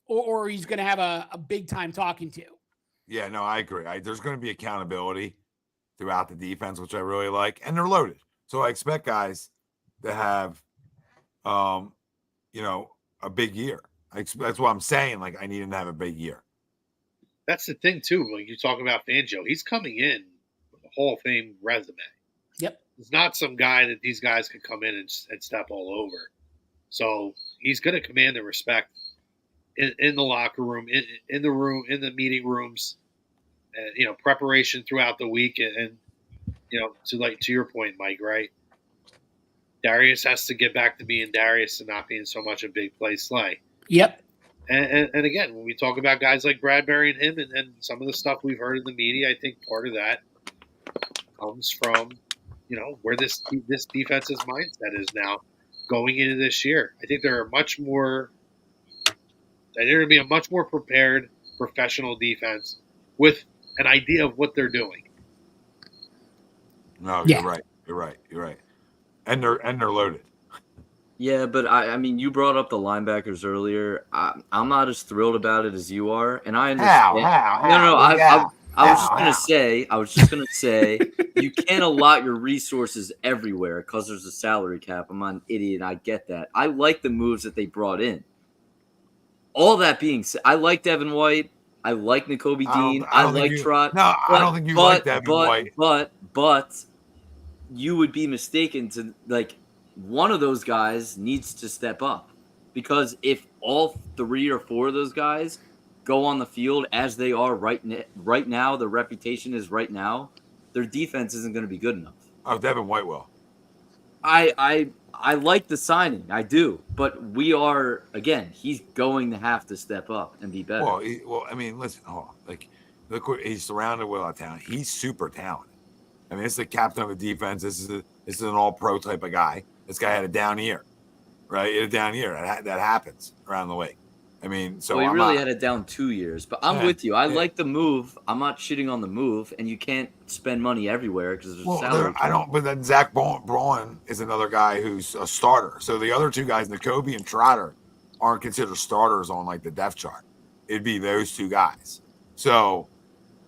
or he's going to have a big time talking to. Yeah, no, I agree. There's going to be accountability throughout the defense, which I really like, and they're loaded. So I expect guys to have, a big year. That's what I'm saying. Like, I need him to have a big year. That's the thing too. When you talk about Fangio, he's coming in with a Hall of Fame resume. Yep. He's not some guy that these guys could come in and step all over. So he's going to command the respect in the locker room, in the meeting rooms, preparation throughout the week, and to your point, Mike, right? Darius has to get back to being Darius and not being so much a big play Slay. Yep. And again, when we talk about guys like Bradbury and him and some of the stuff we've heard in the media, I think part of that comes from, where this defense's mindset is now going into this year. I think they're going to be a much more prepared professional defense with an idea of what they're doing. No, yeah. You're right. And they're loaded. Yeah, but I mean, you brought up the linebackers earlier. I'm not as thrilled about it as you are, and I understand. I was just gonna say, you can't allot your resources everywhere because there's a salary cap. I'm not an idiot. I get that. I like the moves that they brought in. All that being said, I like Devin White. I like Nakobe Dean. I like Trot. No, I don't think you like Devin White. But you would be mistaken to one of those guys needs to step up, because if all 3 or 4 of those guys go on the field as they are right now, the reputation is right now, their defense isn't going to be good enough. Oh, Devin White will. I like the signing, I do, but he's going to have to step up and be better. Well, I mean, listen, look what he's surrounded with. A talent. He's super talented. I mean, this is the captain of the defense. This is an all-pro type of guy. This guy had a down year, right? He had a down year. That happens around the league. I mean, so he really had it down 2 years. But I'm with you. I like the move. I'm not shitting on the move, and you can't spend money everywhere because there's salary. But then Zach Braun is another guy who's a starter. So the other 2 guys, Nakobe and Trotter, aren't considered starters on the depth chart. It'd be those 2 guys. So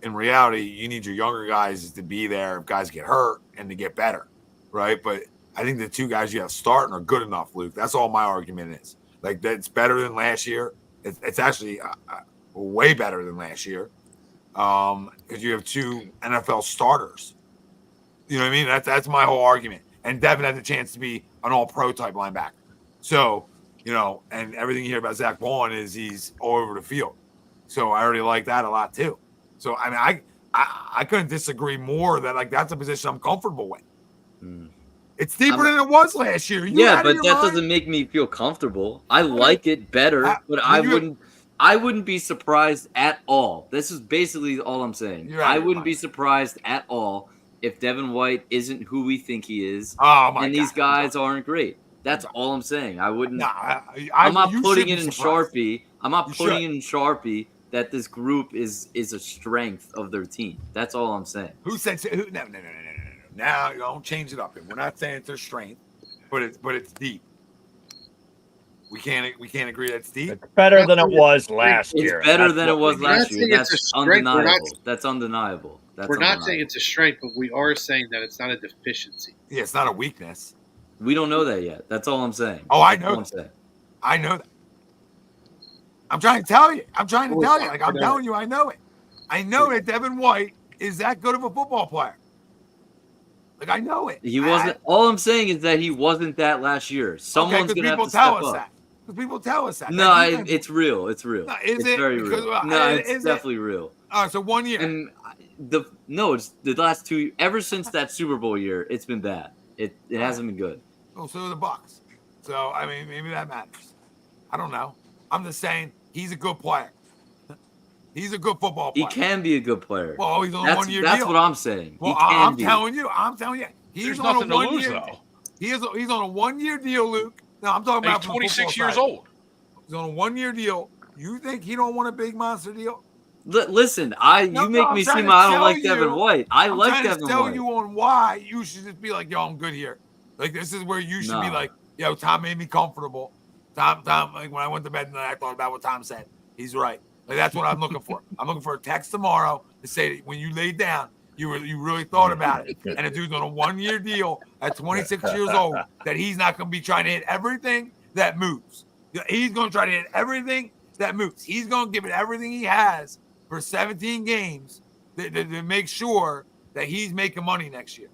in reality, you need your younger guys to be there if guys get hurt and to get better, right? But I think the 2 guys you have starting are good enough, Luke. That's all my argument is. That's better than last year. It's actually way better than last year because you have 2 NFL starters. You know what I mean? That's my whole argument. And Devin has a chance to be an all-pro type linebacker. So, and everything you hear about Zach Braun is he's all over the field. So I already like that a lot too. So, I mean, I couldn't disagree more that that's a position I'm comfortable with. It's deeper than it was last year. But that doesn't make me feel comfortable. I like it better, but I wouldn't be surprised at all. This is basically all I'm saying. I wouldn't be surprised at all if Devin White isn't who we think he is, and these guys aren't great. That's all I'm saying. I wouldn't. I'm not putting it in Sharpie. I'm not putting it in Sharpie that this group is a strength of their team. That's all I'm saying. Who said? No. Now, don't change it up. We're not saying it's their strength, but it's deep. We can't agree that's deep. It's better than it was last year. It's better than it was last year. That's undeniable. That's undeniable. We're not saying it's a strength, but we are saying that it's not a deficiency. Yeah, it's not a weakness. We don't know that yet. That's all I'm saying. Oh, I know. I know that. I'm trying to tell you. I'm telling you, I know it. I know that Devin White is that good of a football player. I know it. He wasn't. All I'm saying is that he wasn't that last year. Someone's going to have to step up. Because people tell us that. No, it's real. It's real. No, it's very real. No, it's definitely real. Oh, so 1 year. And it's the last 2. Ever since that Super Bowl year, it's been bad. It hasn't been good. Oh, so are the Bucks. So I mean, maybe that matters. I don't know. I'm just saying he's a good player. He's a good football He player. can be a good player. Well, he's on a one-year deal. That's what I'm saying. Well, he can I'm be. telling you. He's There's on nothing a to lose, 1-year. though. He's on a 1-year deal, Luke. No, I'm talking about He's from the 26 football years side. old. He's on a 1-year deal. You think he don't want a big monster deal? Listen, you make I'm me trying seem to I don't tell like Devin you- White. I I'm like trying to Devin tell White. you on why you should just be like, yo, I'm good here. Like, this is where you should be No. like, yo, Tom made me comfortable. Tom, like when I went to bed tonight, I thought about what Tom said. He's right. Like, that's what I'm looking for. I'm looking for a text tomorrow to say that when you laid down, you really thought about it. And a dude's on a 1-year deal at 26 years old that he's not going to be trying to hit everything that moves. He's going to try to hit everything that moves. He's going to give it everything he has for 17 games to make sure that he's making money next year.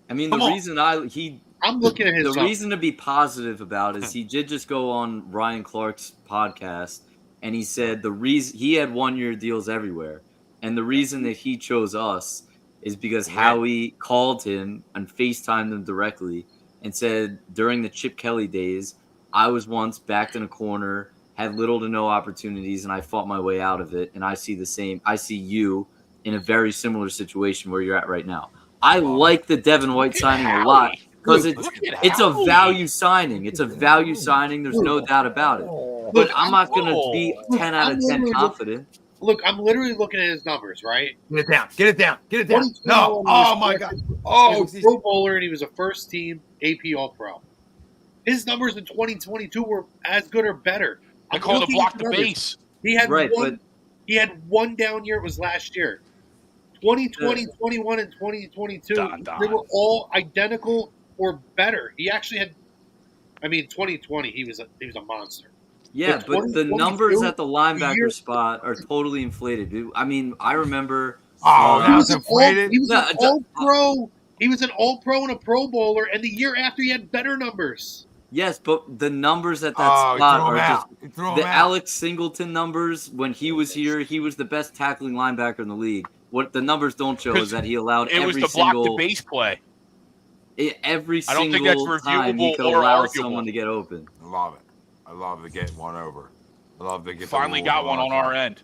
I mean, Come the on. reason I'm looking at his. the reason to be positive about it is he did just go on Ryan Clark's podcast and he said the reason he had 1-year deals everywhere, and the reason that he chose us is because Howie called him and FaceTimed him directly and said during the Chip Kelly days, I was once backed in a corner, had little to no opportunities, and I fought my way out of it. And I see the same. I see you in a very similar situation where you're at right now. I like the Devin White signing a lot because it's a value signing. It's a value signing. There's no doubt about it. But I'm not going to be 10 out of 10 confident. Look, I'm literally looking at his numbers, right? Get it down. No. 2021 Oh, was my first- God. He Oh, was a Pro Bowler and he was a first team AP All Pro. His numbers in 2022 were as good or better. I I'm call it looking block at the numbers. base. He had Right, one. He had one down year. It was last year. 2020, 21, and 2022. Don. They were all identical or better. He actually had. I mean, 2020. He was a monster. Yeah, But but the 2022, numbers at the linebacker year- spot are totally inflated, dude. I mean, I remember. Oh, He now was it's an all, inflated. he was No, an all pro. He was an all pro and a Pro Bowler, and the year after he had better numbers. Yes, but the numbers at that Oh, spot you threw are him just out. You threw him the out. Alex Singleton numbers. When he was here, he was the best tackling linebacker in the league. What the numbers don't show is that he allowed It was every the block the single base play. every I don't think that's single time he reviewable could or allow arguable. someone to get open. I love it. I love to get one over. I love to get Finally got one on our end.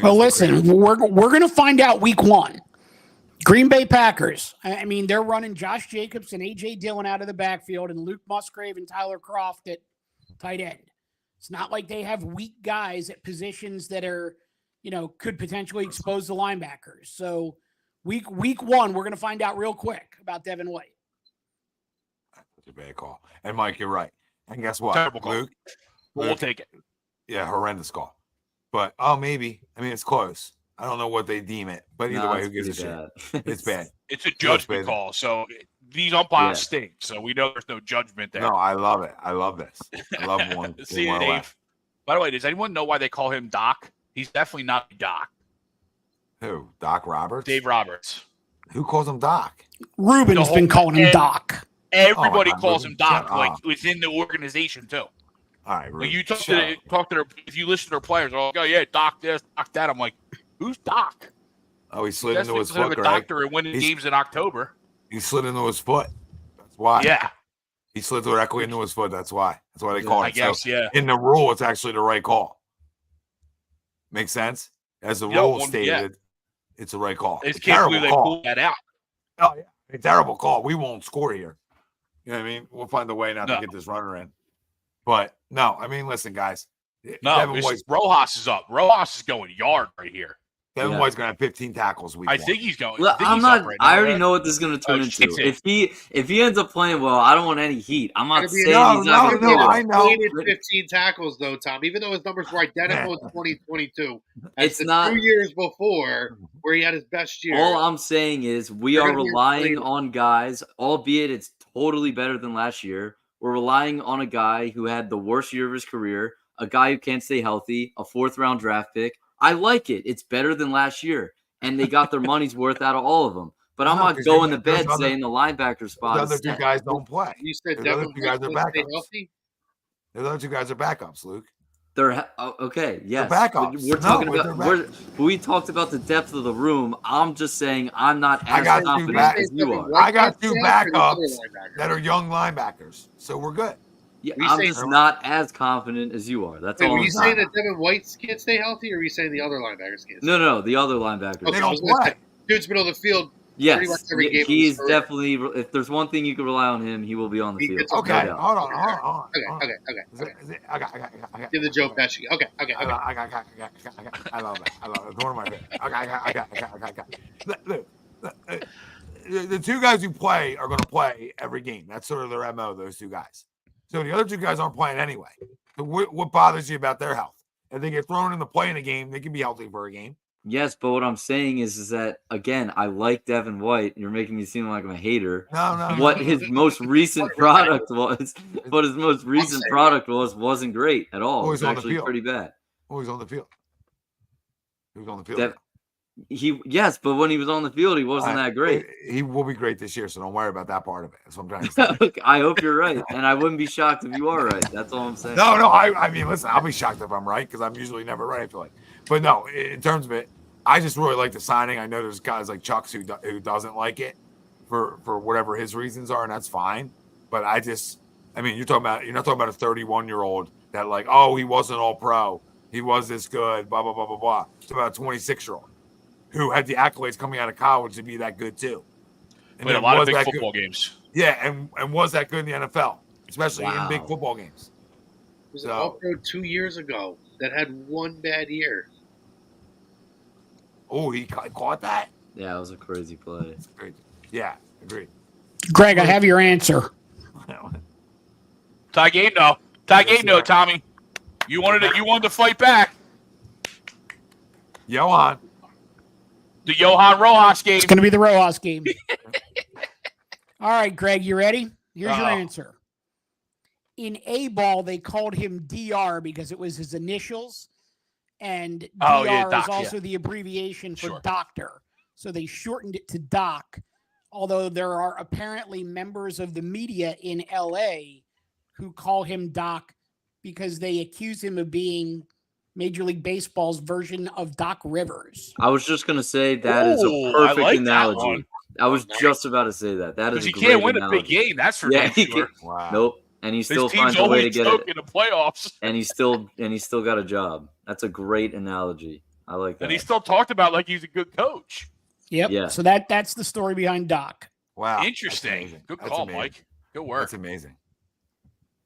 Well, listen, we're going to find out week 1. Green Bay Packers. I mean, they're running Josh Jacobs and A.J. Dillon out of the backfield and Luke Musgrave and Tyler Kroft at tight end. It's not like they have weak guys at positions that are, could potentially expose the linebackers. So week 1, we're going to find out real quick about Devin White. That's a bad call. And Mike, you're right. And guess what? Terrible call. Luke, We'll take it. yeah, horrendous call. But maybe. I mean, it's close. I don't know what they deem it, but either No, way, who it's gives a pretty shit? bad. It's bad. It's a judgment call. So these umpires stink. So we know there's no judgment there. No, I love it. I love this. I love one. See you, one Dave. left. By the way, does anyone know why they call him Doc? He's definitely not Doc. Who? Doc Roberts? Dave Roberts. Who calls him Doc? Ruben's The been whole- calling him and- Doc. Everybody God, calls Ruben, him Doc, shut like up. within the organization too. All right, Like you Ruben, talk shut up. to their, if you listen to their players, they're like, oh yeah, Doc this, Doc that. I'm like, who's Doc? Oh, he slid That's into his instead of foot, a Greg. doctor and winning He's- games in October. He slid into his foot. That's why. Yeah, He slid directly into his foot. That's why. That's why they call it. I guess. Yeah. In the rule, it's actually the right call. Makes sense? As the Yeah, rule well, stated, yeah. it's the right call. I just It's a can't terrible believe they call. pulled that out. Oh, yeah. A terrible call. We won't score here. You know what I mean? We'll find a way not No. to get this runner in. But no, I mean, listen, guys. No, Devin White's, Rojas is up. Rojas is going yard right here. Devin Yeah. White's going to have 15 tackles week I one. think he's going. Look, I think I'm he's not. up right I now, already right? know what this is going to turn Oh, into. shit. If he ends up playing well, I don't want any heat. I'm not Gotta be saying No, he's not going to no, do I it. know. He had 15 tackles though, Tom. Even though his numbers were identical in 2022, It's the not- 2 years before where he had his best year. All I'm saying is we They're are gonna be relying inflated. on guys, albeit it's totally better than last year. We're relying on a guy who had the worst year of his career, a guy who can't stay healthy, a 4th-round draft pick. I like it. It's better than last year. And they got their money's worth out of all of them. But I'm No, not 'cause going you- to bed those other- saying the linebacker spot The is other two set. guys don't play. You said The other Devin two guys White are would stay backups. healthy. The other two guys are backups, Luke. Okay, yes. backups. We're talking No, about they're we talked about the depth of the room. I'm just saying I'm not I as got two confident back- as you are. I got two White or the other backups linebacker? that are young linebackers. So we're good. Yeah, Were you I'm saying- just not as confident as you are. That's Wait, all were I'm you saying. saying that Devin White can't stay healthy, or were you saying the other linebackers can't? No, the other linebackers. Okay, They I don't was gonna play. say, dude's middle of the field. Pretty much Yes, every game of he his is career. definitely. If there's one thing you can rely on him, he will be on the He field. gets No Okay, doubt. hold on. Okay. I got. Give the Joe Pesci. Okay. I love that. It's one of my favorites. I got. Look, the two guys who play are going to play every game. That's sort of their MO, those two guys. So the other two guys aren't playing anyway. So what bothers you about their health? If they get thrown in the play in a game, they can be healthy for a game. Yes, but what I'm saying is that again, I like Devin White. You're making me seem like I'm a hater. No. What his most recent product was, wasn't great at all. Oh, It he's was on the actually field. pretty bad. Oh, he's on the field. He was on the field. Yes, but when he was on the field, he wasn't that great. He will be great this year, so don't worry about that part of it. That's what I'm trying to say. I hope you're right, and I wouldn't be shocked if you are right. That's all I'm saying. No. I mean, listen, I'll be shocked if I'm right because I'm usually never right. I feel like, but no, in terms of it, I just really like the signing. I know there's guys like Chucks who doesn't like it for whatever his reasons are, and that's fine. But you're not talking about a 31-year-old that like, oh, he wasn't all pro, he was this good, blah blah blah blah blah. It's about a 26-year-old who had the accolades coming out of college to be that good too. And Played a then lot of was big that football good. games. Yeah, and was that good in the NFL, especially in Wow. big football games. It was an All-Pro 2 years ago that had one bad year. Oh, he caught that? Yeah, it was a crazy play. Great. Yeah, agreed. Greg, I have your answer. Tie game, no. Tie game, no, Tommy. You wanted to fight back. Johan. The Johan Rojas game. It's going to be the Rojas game. All right, Greg, you ready? Here's your Uh-oh. answer. In A-ball, they called him DR because it was his initials, and Oh, DR yeah, is Doc, also yeah. the abbreviation for Sure. doctor. So they shortened it to Doc, although there are apparently members of the media in LA who call him Doc because they accuse him of being Major League Baseball's version of Doc Rivers. I was just gonna say that is Ooh, a I perfect like that analogy. one. I was just about to say that. That is Because a you great can't win analogy. a big game, that's for Yeah, damn he sure. Wow. Nope. And he still His team's finds a way to always get choke it. in the playoffs. And he's still got a job. That's a great analogy. I like that. And he's still talked about like he's a good coach. Yep. Yeah. So that's the story behind Doc. Wow. that's Interesting. amazing. Good That's call, amazing. Mike. Good work. That's amazing.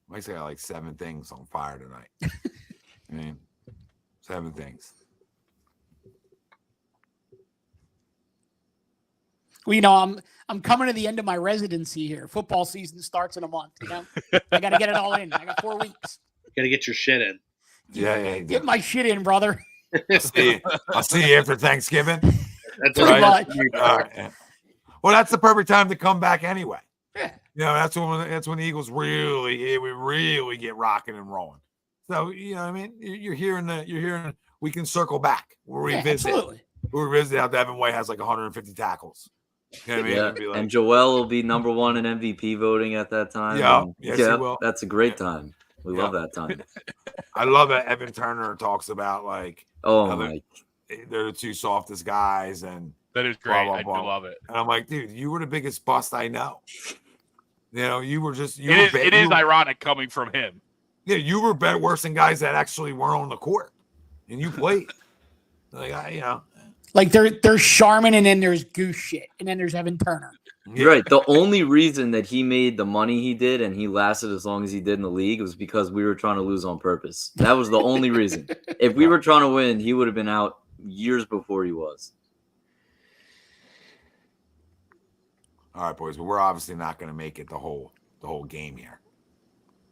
Mike's got like 7 things on fire tonight. I mean, 7 things. Well, I'm coming to the end of my residency here. Football season starts in a month. I got to get it all in. I got 4 weeks. Got to get your shit in. Yeah. Get my shit in, brother. I'll see you after Thanksgiving. That's Pretty right. much. All right, yeah. Well, that's the perfect time to come back anyway. Yeah. That's when the Eagles really get rocking and rolling. So what I mean, you're hearing we can circle back. We'll Yeah, revisit. absolutely. We'll revisit how Devin White has like 150 tackles. You know what I mean? Yeah. It'd be like, And Joel will be number 1 in MVP voting at that time. Yeah, And yes, he will. That's a great time. We love Yeah. that time. I love that Evan Turner talks about like Oh How my! they're the 2 softest guys, and That is great. blah, I blah. do love it. I'm like, dude, you were the biggest bust I know. You were just It is ironic coming from him. Yeah, you were better worse than guys that actually were on the court, and you played. Like there's Sharman, and then there's Goose shit, and then there's Evan Turner. You're right. The only reason that he made the money he did and he lasted as long as he did in the league was because we were trying to lose on purpose. That was the only reason. If we were trying to win, he would have been out years before he was. All right, boys, but we're obviously not going to make it the whole game here.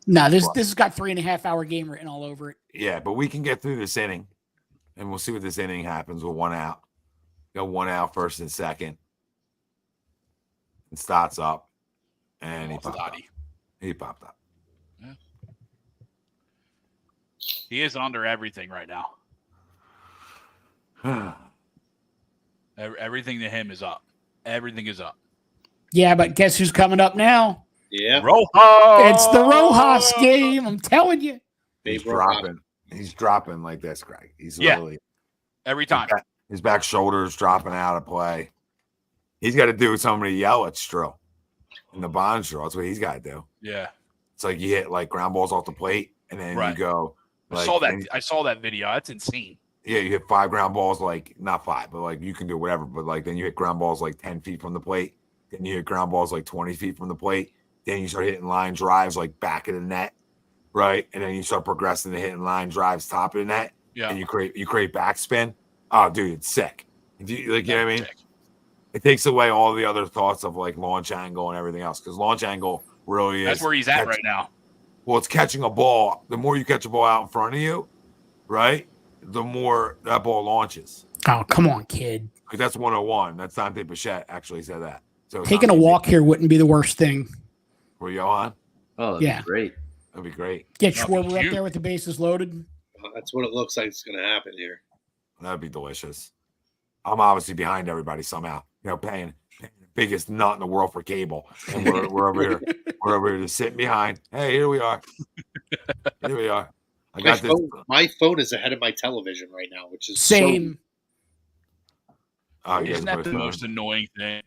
No, this has got 3.5 hour game written all over it. Yeah, but we can get through this inning, and we'll see what this inning happens with 1 out. Go 1 out, first and second, and starts up, and he popped up. He popped up. Yeah. He is under everything right now. Everything to him is up. Everything is up. Yeah, but guess who's coming up now? Yeah. Rojas. It's the Rojas game. I'm telling you. He's dropping. He's dropping like this, Greg. He's Yeah. literally Every time. his back shoulder's dropping out of play. He's got to do something to yell at Stroh in the Bond Stroh. That's what he's got to do. Yeah. It's like you hit like ground balls off the plate, and then Right. you go. I saw that video. That's insane. Yeah, you hit 5 ground balls, like not 5, but like you can do whatever. But like then you hit ground balls like 10 feet from the plate. Then you hit ground balls like 20 feet from the plate. Then you start hitting line drives like back of the net, right? And then you start progressing to hitting line drives top of the net. Yeah. And you create backspin. Oh, dude, it's sick. If you, like, you know what I mean? Sick. It takes away all the other thoughts of like launch angle and everything else, because launch angle really is. That's where he's at right now. Well, it's catching a ball. The more you catch a ball out in front of you, right, the more that ball launches. Oh, come on, kid. Like that's 101. That's Dante Bichette actually said that. So Taking a walk here wouldn't be the worst thing. For Johan, Oh, that'd Yeah. be great. that'd be great. Get That'd be Schwarber up cute. there with the bases loaded. That's what it looks like is going to happen here. That'd be delicious. I'm obviously behind everybody somehow. You know, paying the biggest nut in the world for cable, and we're over here. We're over here just sitting behind. Hey, here we are. Here we are. I My got this. my phone is ahead of my television right now, which is Same. Oh, you Isn't guys that the both most annoying thing?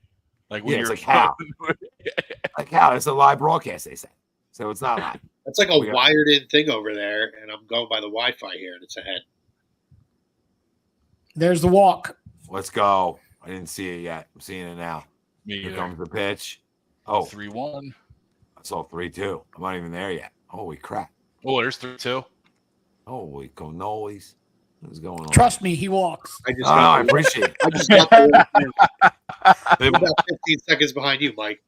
Like Yeah, when it's you're like how? Like how? It's a live broadcast, they say. So it's not live. That's like a We got- wired in thing over there, and I'm going by the Wi-Fi here, and it's ahead. There's the walk. Let's go. I didn't see it yet. I'm seeing it now. Me Here either. comes the pitch. Oh, 3-1. I saw 3-2. I'm not even there yet. Holy crap. Oh, there's 3-2. Holy cannolis. What's going on? Trust me, he walks. I just Oh, I got appreciate it. I just got the They- I'm about 15 seconds behind you, Mike.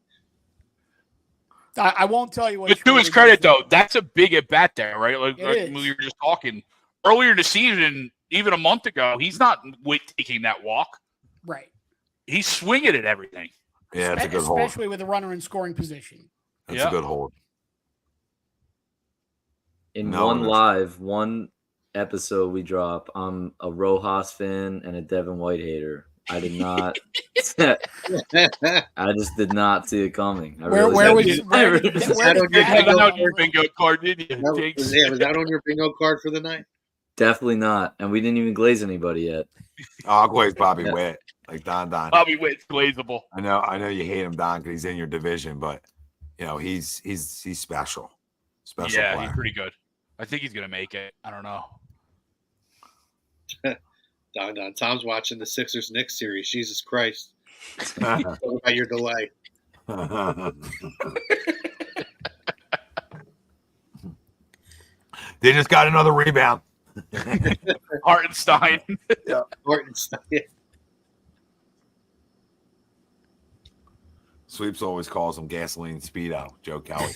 I won't tell you what. But to his Schwarber credit, does. though, that's a big at bat there, right? Like It we is. were just talking earlier in the season, even a month ago, he's not taking that walk. Right. He's swinging at everything. Yeah, that's a good hold. Especially with a runner in scoring position. That's Yeah. a good hold. In No, one that's- one episode we drop, I'm a Rojas fan and a Devin White hater. I did not. I just did not see it coming. I Where really was didn't. where did, Is where that did on your You had that that bingo on go? your bingo card, didn't you? Jinx? Was that on your bingo card for the night? Definitely not. And we didn't even glaze anybody yet. Oh, I'll glaze Bobby Yeah. Witt. Like Don. Bobby Witt's glazable. I know you hate him, Don, because he's in your division, but you know, he's special. Special Yeah, player. he's pretty good. I think he's gonna make it. I don't know. Don. Tom's watching the Sixers Knicks series. Jesus Christ. Talk about your delay. They just got another rebound. Hartenstein. Hartenstein. Sweeps always calls him gasoline speedo, Joe Kelly.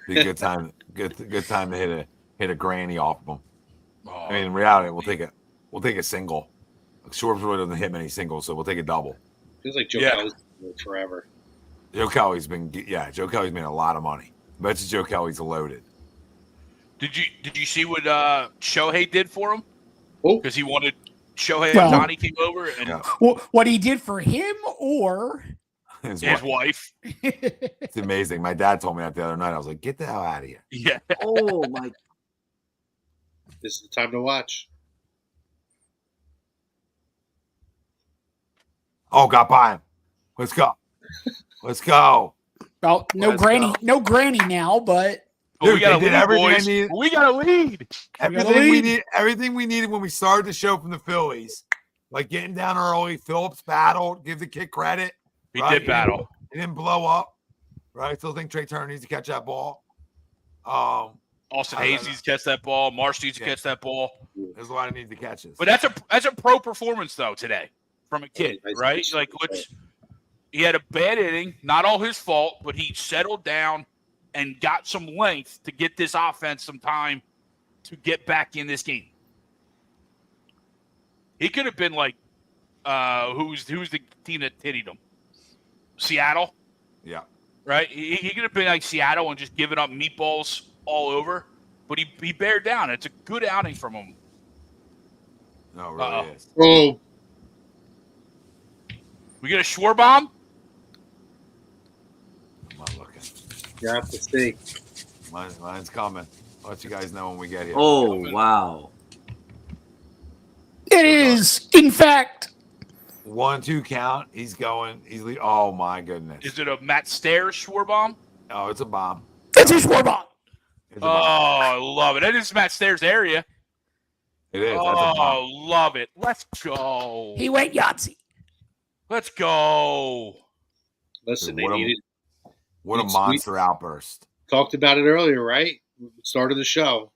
Be a good time, good time to hit a granny off of him. Oh, I mean, in reality, we'll take a single. Schwarber really doesn't hit many singles, so we'll take a double. Feels like Joe Yeah. Kelly's been doing it forever. Joe Kelly's made a lot of money. Bet you Joe Kelly's loaded. did you see what Shohei did for him? Oh. Because he wanted Shohei Well- and Ohtani came over and Yeah. What he did for him or His his wife. wife. It's amazing. My dad told me that the other night. I was like, get the hell out of here. Yeah. Oh my! This is the time to watch. Oh, got by him. Let's go. Let's go. well, Let's go. no granny now, but But we Dude, got they a did lead, everything I boys. needed. We got a lead. Everything we needed when we started the show from the Phillies, like getting down early. Phillips battled. Give the kid credit. He Right. did battle. He didn't blow up. Right. I still think Trey Turner needs to catch that ball. Austin I Hayes don't needs to catch that ball. Marsh needs to Yeah. catch that ball. There's a lot of need to catches. But that's a pro performance though today from a kid, Nice right? pitch. Like he had a bad inning, not all his fault, but he settled down and got some length to get this offense some time to get back in this game. He could have been like who's the team that hitted him? Seattle, yeah. right? He could have been like Seattle and just giving up meatballs all over, but he bared down. It's a good outing from him. No, it really Uh-oh. is. Oh, We get a Schwarber. I'm not looking. you have to see. Mine's coming. I'll let you guys know when we get here. Oh wow! it is in fact 1-2 count. He's going. Oh my goodness. Is it a Matt Stairs Schwarber? Oh, it's a bomb. it's a Schwarber. It's a Oh, bomb. I love it. That is Matt Stairs area. It is. That's a Oh, bomb. love it. Let's go. He went Yahtzee. Let's go. Listen, What they a- needed. What a monster outburst. Talked about it earlier, right? Start of the show.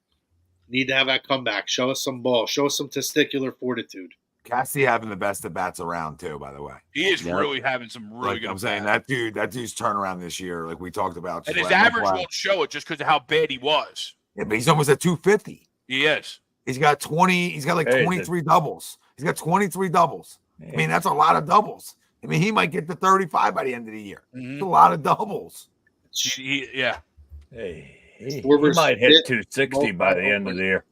Need to have that comeback. Show us some ball. Show us some testicular fortitude. Cassie having the best at bats around too, by the way. He is Yep. really having some really Like good. I'm saying, at-bats. that dude's turnaround this year, like we talked about. And just his letting him average play. won't show it just because of how bad he was. Yeah, but he's almost at 250. He is. He's got 20. He's got like Hey, 23 doubles. He's got 23 doubles. I mean, that's a lot of doubles. I mean, he might get to 35 by the end of the year. It's a lot of doubles. Yeah. Hey, he Schwarber's might hit fit. 260 by the end of the year.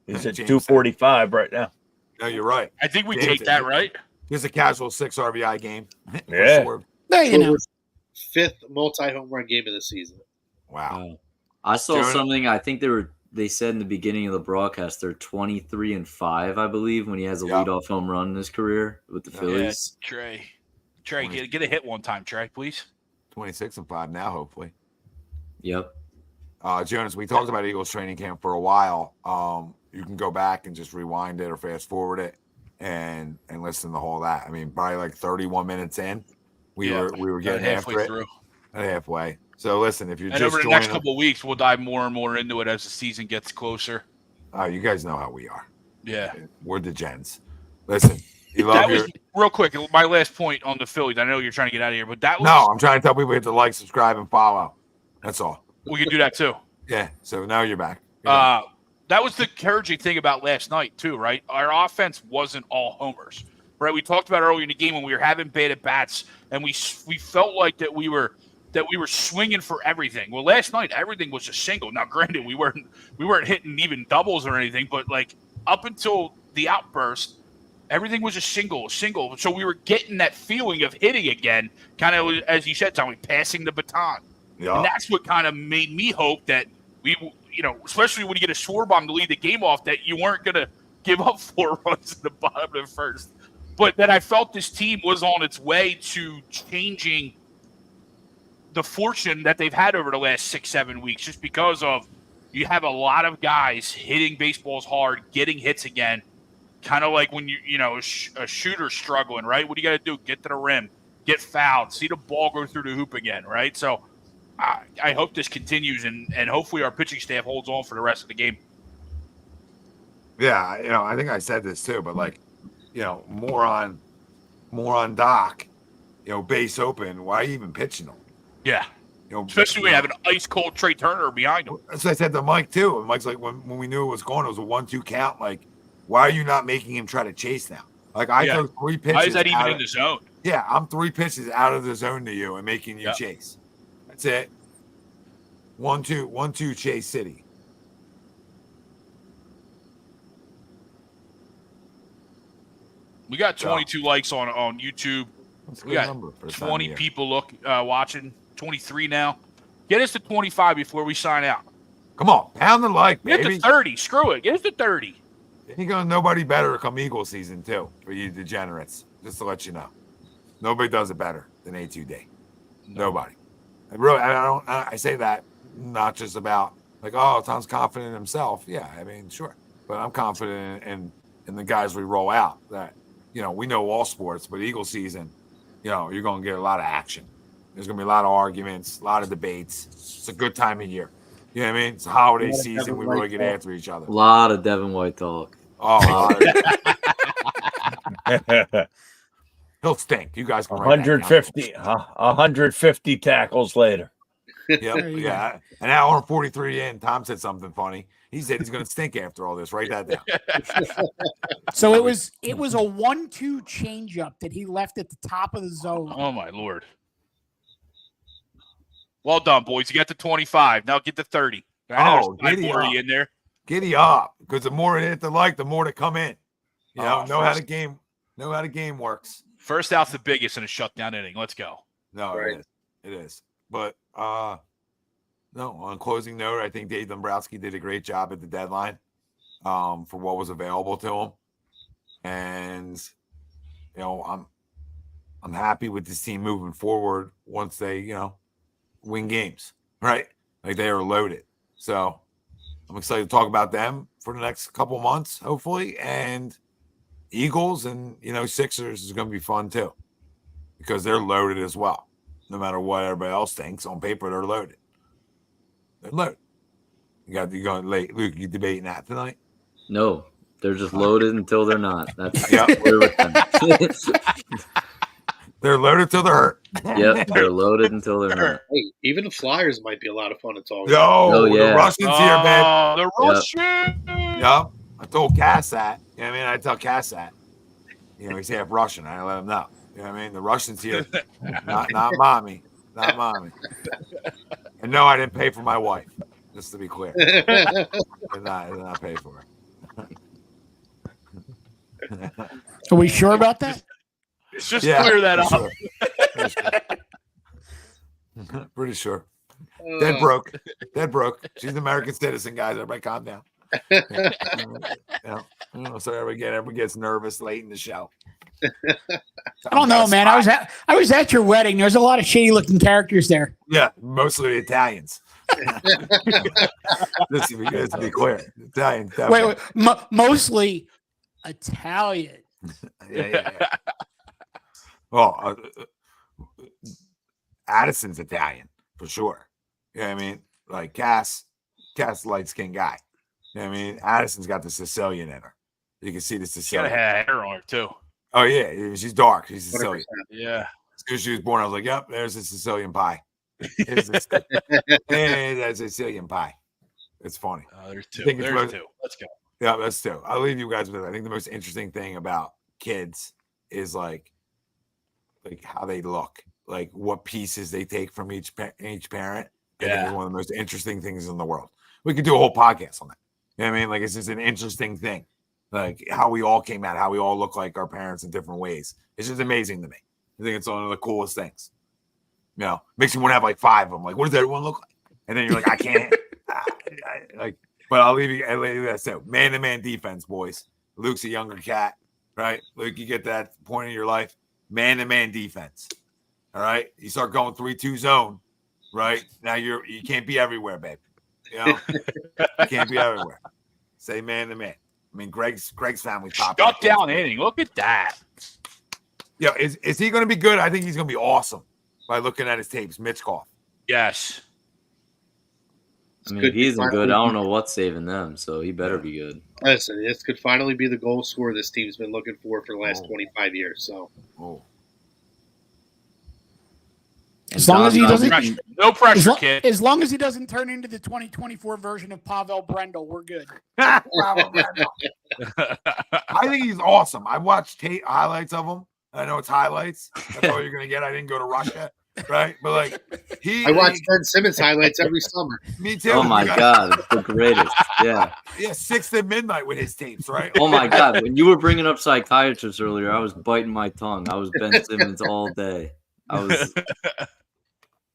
He's at James 245 right now. No, you're right. I think we James, take that, right? Here's a casual 6 RBI game. For Yeah. sure. There you know. Schwarber's fifth multi-home run game of the season. Wow. I saw Jonah? something. I think they said in the beginning of the broadcast they're 23-5, I believe, when he has a Yeah. leadoff home run in his career with the Phillies. Trey, get a hit one time, Trey, please. 26-5 now, hopefully. Yep. Jonas, we talked about Eagles training camp for a while. You can go back and just rewind it or fast forward it and listen to all that. I mean, probably like 31 minutes in, we were getting halfway after through. it. Halfway. So listen, if you're And just over the joining, next couple of weeks, we'll dive more and more into it as the season gets closer. you guys know how we are. Yeah. We're the gens. Listen, you love That your. was real quick. My last point on the Phillies. I know you're trying to get out of here, but that was No, I'm trying to tell people hit the like, subscribe, and follow. That's all. we could do that too. Yeah. So now you're back. You're back. That was the encouraging thing about last night too, right? Our offense wasn't all homers, right? We talked about earlier in the game when we were having bad at bats, and we felt like that we were swinging for everything. Well, last night everything was a single. Now, granted, we weren't hitting even doubles or anything, but like up until the outburst, everything was a single. So we were getting that feeling of hitting again, kind of as you said, Tommy, passing the baton. Yeah. And that's what kind of made me hope that we, especially when you get a Schwarber to lead the game off, that you weren't going to give up 4 runs in the bottom of the first. But that I felt this team was on its way to changing the fortune that they've had over the last 6-7 weeks, just because of you have a lot of guys hitting baseballs hard, getting hits again, kind of like when a shooter struggling, right? What do you got to do? Get to the rim, get fouled, see the ball go through the hoop again, right? So I hope this continues, and hopefully our pitching staff holds on for the rest of the game. Yeah, I think I said this too, but like, more on Doc, base open. Why are you even pitching them? Yeah. Especially when you have an ice cold Trey Turner behind him. That's what I said to Mike too. And Mike's like, when we knew it was going, it was a 1-2 count. Like, why are you not making him try to chase now? Like, I throw 3 pitches. Why is that even in the zone? Yeah, I'm 3 pitches out of the zone to you and making you chase. That's it. 1-2 Chase City. We got 22 likes on YouTube. That's a We good got number for the time of 20 year. people watching. 23 now. Get us to 25 before we sign out. Come on, pound the like, Get baby. to 30. Screw it. Get us to 30. Ain't gonna nobody better come Eagle season too for you degenerates. Just to let you know, nobody does it better than A2D. Nobody. I say that not just about like, oh, Tom's confident in himself. Yeah, I mean, sure, but I'm confident in the guys we roll out. That we know all sports, but Eagle season, you're gonna get a lot of action. There's gonna be a lot of arguments, a lot of debates. It's a good time of year. You know what I mean? It's a holiday season. We really get after each other. A lot of Devin White talk. Oh, he'll stink. You guys can write that down. 150 tackles later. Yeah. An hour and 43 in, Tom said something funny. He said he's going to stink after all this. Write that down. So it was a 1-2 changeup that he left at the top of the zone. Oh, my Lord. Well done, boys. You got to 25. Now get to 30. I know there's giddy 5 more up. in there. Giddy up, because the more it hit the like, the more to come in. Know how the game works. First out's the biggest in a shutdown inning. Let's go. No, Right. it is. But no, on closing note, I think Dave Dombrowski did a great job at the deadline for what was available to him. And I'm happy with this team moving forward once they, win games, right? Like they are loaded. So I'm excited to talk about them for the next couple months, hopefully. And Eagles and Sixers is going to be fun too, because they're loaded as well. No matter what everybody else thinks, on paper they're loaded. They're loaded. You going late, Luke? You debating that tonight? No, they're just loaded until they're not. That's Yep. clear with them. They're loaded till they're hurt. Yep, they're loaded until they're not. Hey, even the Flyers might be a lot of fun to talk Yo, about. Oh, yeah. the Russians here, babe. Oh, the Russians. Yep. I told Cass that. You know what I mean? I tell Cass that. He's half Russian. I let him know. You know what I mean? The Russians here. not mommy. Not mommy. And no, I didn't pay for my wife. Just to be clear. I did not pay for her. Are we sure about that? Let's just clear that up. Sure. Pretty sure. Dead broke. She's an American citizen, guys. Everybody calm down. So everybody gets nervous late in the show. I don't know, man. I was at your wedding. There's a lot of shady looking characters there. Yeah, mostly Italians. Let's be clear. Italian. Wait, mostly Italian. Yeah. Well, Addison's Italian for sure. You know what I mean? Like Cass light skinned guy. You know what I mean? Addison's got the Sicilian in her. You can see the She got Sicilian. hair on her too. Oh yeah, she's dark. She's Sicilian. 100%. Yeah. As soon as she was born, I was like, "Yep, there's a Sicilian pie." There's a Sicilian pie. It's funny. There's two. think it's There's most- two. Let's go. Yeah, that's two. I'll leave you guys with it. I think the most interesting thing about kids is like how they look, like what pieces they take from each parent. I think Yeah. it's one of the most interesting things in the world. We could do a whole podcast on that. You know what I mean? Like it's just an interesting thing, like how we all came out, how we all look like our parents in different ways. It's just amazing to me. I think it's one of the coolest things. Makes you want to have like 5 of them. Like, what does everyone look like? And then you're like, I can't. But I'll leave you that. So, man-to-man defense, boys. Luke's a younger cat, right? Luke, you get that point in your life. Man-to-man defense. All right, you start going 3-2 zone, right? Now you can't be everywhere, babe. You can't be everywhere. Say man-to-man. I mean, Greg's family popped. Shut down inning. Look at that. Yeah, is he going to be good? I think he's going to be awesome by looking at his tapes. Mitchkoff. Yes. I mean, if he isn't good, I don't know what's saving them, so he better be good. Listen, this could finally be the goal scorer this team's been looking for the last 25 years. So, As long as he doesn't, No pressure, kid. as long as he doesn't turn into the 2024 version of Pavel Brendel, we're good. I think he's awesome. I watched highlights of him. I know it's highlights. That's all you're going to get. I didn't go to Russia, right? But like I watch Ben Simmons highlights every summer. Me too. Oh my God, it's the greatest. Yeah. Yeah, 6 at midnight with his tapes, right? Oh my God, when you were bringing up psychiatrists earlier, I was biting my tongue. I was Ben Simmons all day. I was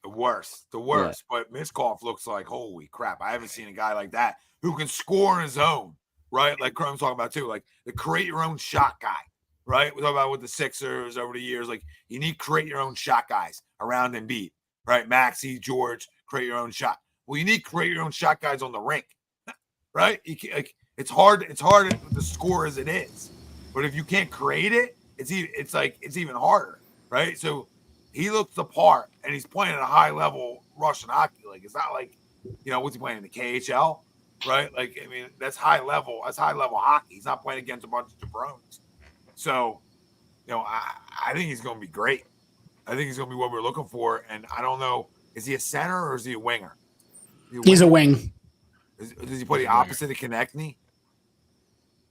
the worst. Yeah. But Mitchkoff looks like, holy crap! I haven't seen a guy like that who can score on his own, right? Like Chrome's talking about too, like the create your own shot guy. Right, we talk about with the Sixers over the years. Like you need create your own shot guys around Embiid, right? Maxey, George, create your own shot. Well, you need create your own shot guys on the rink, right? You can, it's hard to score as it is, but if you can't create it, it's even harder, right? So he looks the part, and he's playing at a high level Russian hockey league. It's not like what's he playing in the KHL, right? Like I mean, that's high level. That's high level hockey. He's not playing against a bunch of jabronis. So, I think he's going to be great. I think he's going to be what we're looking for. And I don't know, is he a center or is he a winger? He's a wing. Does he play the opposite of Konechny?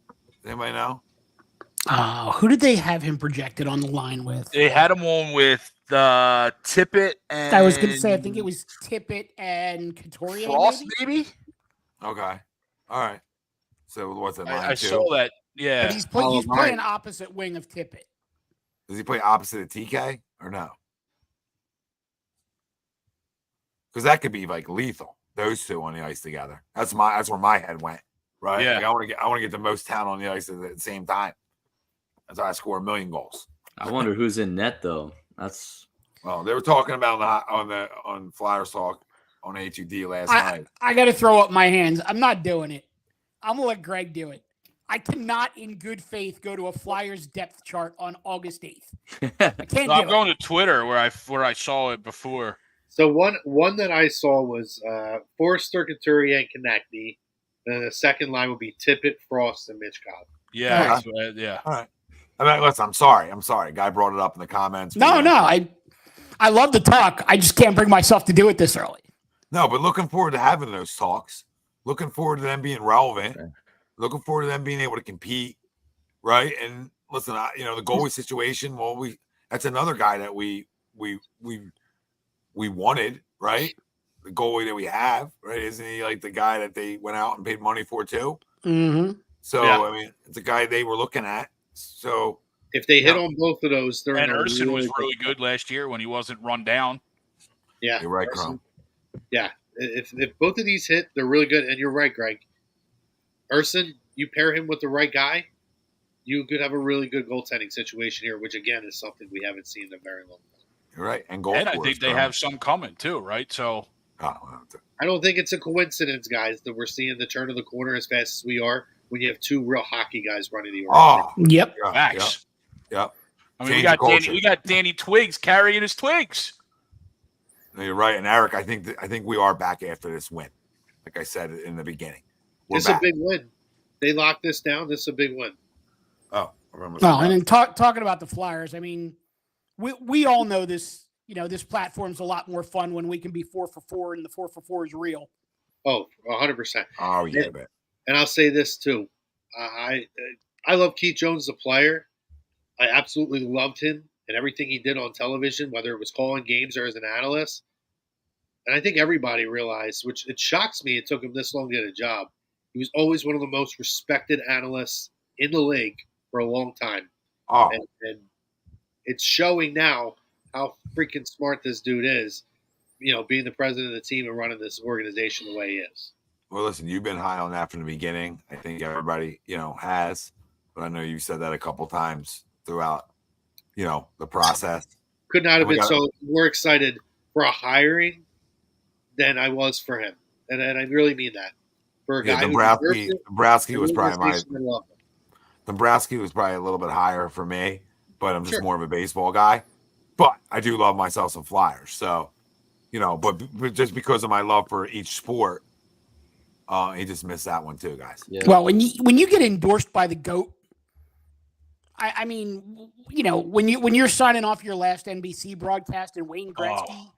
Does anybody know? Who did they have him projected on the line with? They had him on with Tippett and I was going to say, I think it was Tippett and Couturier. Frost, maybe? Okay. All right. So what's that? I saw that. Yeah. But he's playing opposite wing of Tippett. Does he play opposite of TK or no? Because that could be like lethal. Those two on the ice together. That's where my head went. Right. Yeah. Like I want to get the most talent on the ice at the same time. That's how I score 1 million goals. I wonder who's in net though. Well, they were talking about on Flyers Talk on HUD last night. I got to throw up my hands. I'm not doing it. I'm going to let Greg do it. I cannot, in good faith, go to a Flyers depth chart on August 8th. I can't I'm going to Twitter where I saw it before. So one that I saw was Forrester, Couturier, and Konechny. Then the second line would be Tippett, Frost, and Mitch Cobb. Yeah, yeah. All right. I mean, listen, I'm sorry. Guy brought it up in the comments. No. I love the talk. I just can't bring myself to do it this early. No, but looking forward to having those talks. Looking forward to them being relevant. Okay. Looking forward to them being able to compete, right? And listen, the goalie situation. Well, that's another guy that we wanted, right? The goalie that we have, right? Isn't he like the guy that they went out and paid money for too? Mm-hmm. So I mean, it's a guy they were looking at. So if they hit on both of those, they're and Urson was really good last year when he wasn't run down. Yeah, you're right, Crum. Yeah, if both of these hit, they're really good. And you're right, Greg. Urson, you pair him with the right guy, you could have a really good goaltending situation here, which again is something we haven't seen in a very long time. You're right, and I think they have some coming too, right? So I don't think it's a coincidence, guys, that we're seeing the turn of the corner as fast as we are when you have two real hockey guys running the organization. Yep. Facts. Yep. I mean, we got Danny Twiggs carrying his twigs. No, you're right, and Eric, I think we are back after this win. Like I said in the beginning, this is a big win. They locked this down. This is a big win. Oh, and then talking about the Flyers, I mean, we all know this. This platform's a lot more fun when we can be 4 for 4, and the 4 for 4 is real. Oh, 100%. Oh yeah, man. And I'll say this too. I love Keith Jones, the player. I absolutely loved him and everything he did on television, whether it was calling games or as an analyst. And I think everybody realized, which it shocks me it took him this long to get a job. He was always one of the most respected analysts in the league for a long time. Oh. And it's showing now how freaking smart this dude is, being the president of the team and running this organization the way he is. Well, listen, you've been high on that from the beginning. I think everybody, has. But I know you said that a couple times throughout, the process. Could not have been so more excited for a hiring than I was for him. And I really mean that. For a guy Dombrowski was probably Dombrowski was probably a little bit higher for me, but I'm just more of a baseball guy. But I do love myself some Flyers. So, but just because of my love for each sport, he just missed that one too, guys. Yeah. Well, when you get endorsed by the GOAT, I mean, when you're signing off your last NBC broadcast and Wayne Gretzky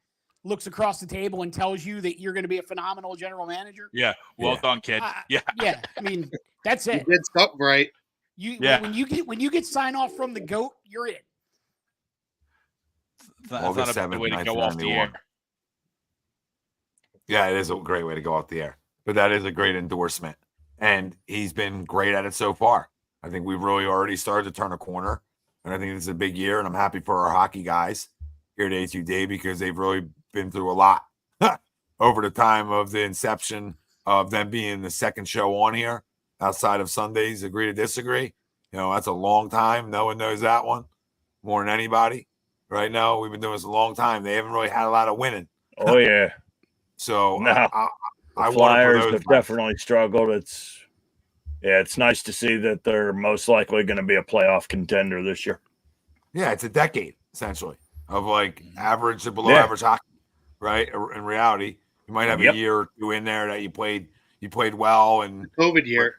looks across the table and tells you that you're going to be a phenomenal general manager. Yeah, well done, kid. Yeah. I mean, that's it. You did something right. When you get sign off from the GOAT, you're in. That's not a bad way to go off the air. Yeah, it is a great way to go off the air. But that is a great endorsement. And he's been great at it so far. I think we've really already started to turn a corner. And I think this is a big year. And I'm happy for our hockey guys here at HUD because they've really been through a lot over the time of the inception of them being the second show on here outside of Sundays. Agree to disagree. That's a long time. No one knows that one more than anybody. Right now, we've been doing this a long time. They haven't really had a lot of winning. Oh, yeah. So no. I Flyers have definitely struggled. It's nice to see that they're most likely going to be a playoff contender this year. Yeah, it's a decade, essentially, of average to below average hockey, right? In reality, you might have a year or two in there that you played well. And COVID year,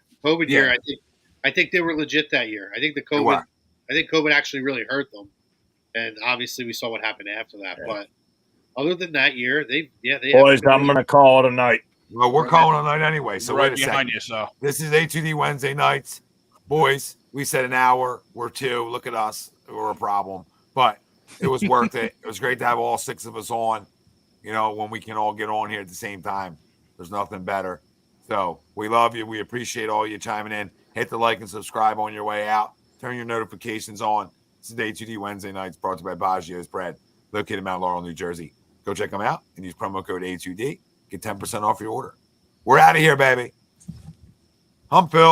I think they were legit that year. I think COVID actually really hurt them. And obviously, we saw what happened after that. Yeah. But other than that year, they boys, I'm going to call it a night. Well, we're calling it a night anyway. So right behind you. So this is HUD Wednesday nights, boys. We said an hour. We're 2. Look at us. We're a problem, but it was worth it. It was great to have all 6 of us on. When we can all get on here at the same time. There's nothing better. So we love you. We appreciate all you chiming in. Hit the like and subscribe on your way out. Turn your notifications on. This is HUD Wednesday nights brought to you by Baggio's Bread, located in Mount Laurel, New Jersey. Go check them out and use promo code HUD. Get 10% off your order. We're out of here, baby. I'm Phil.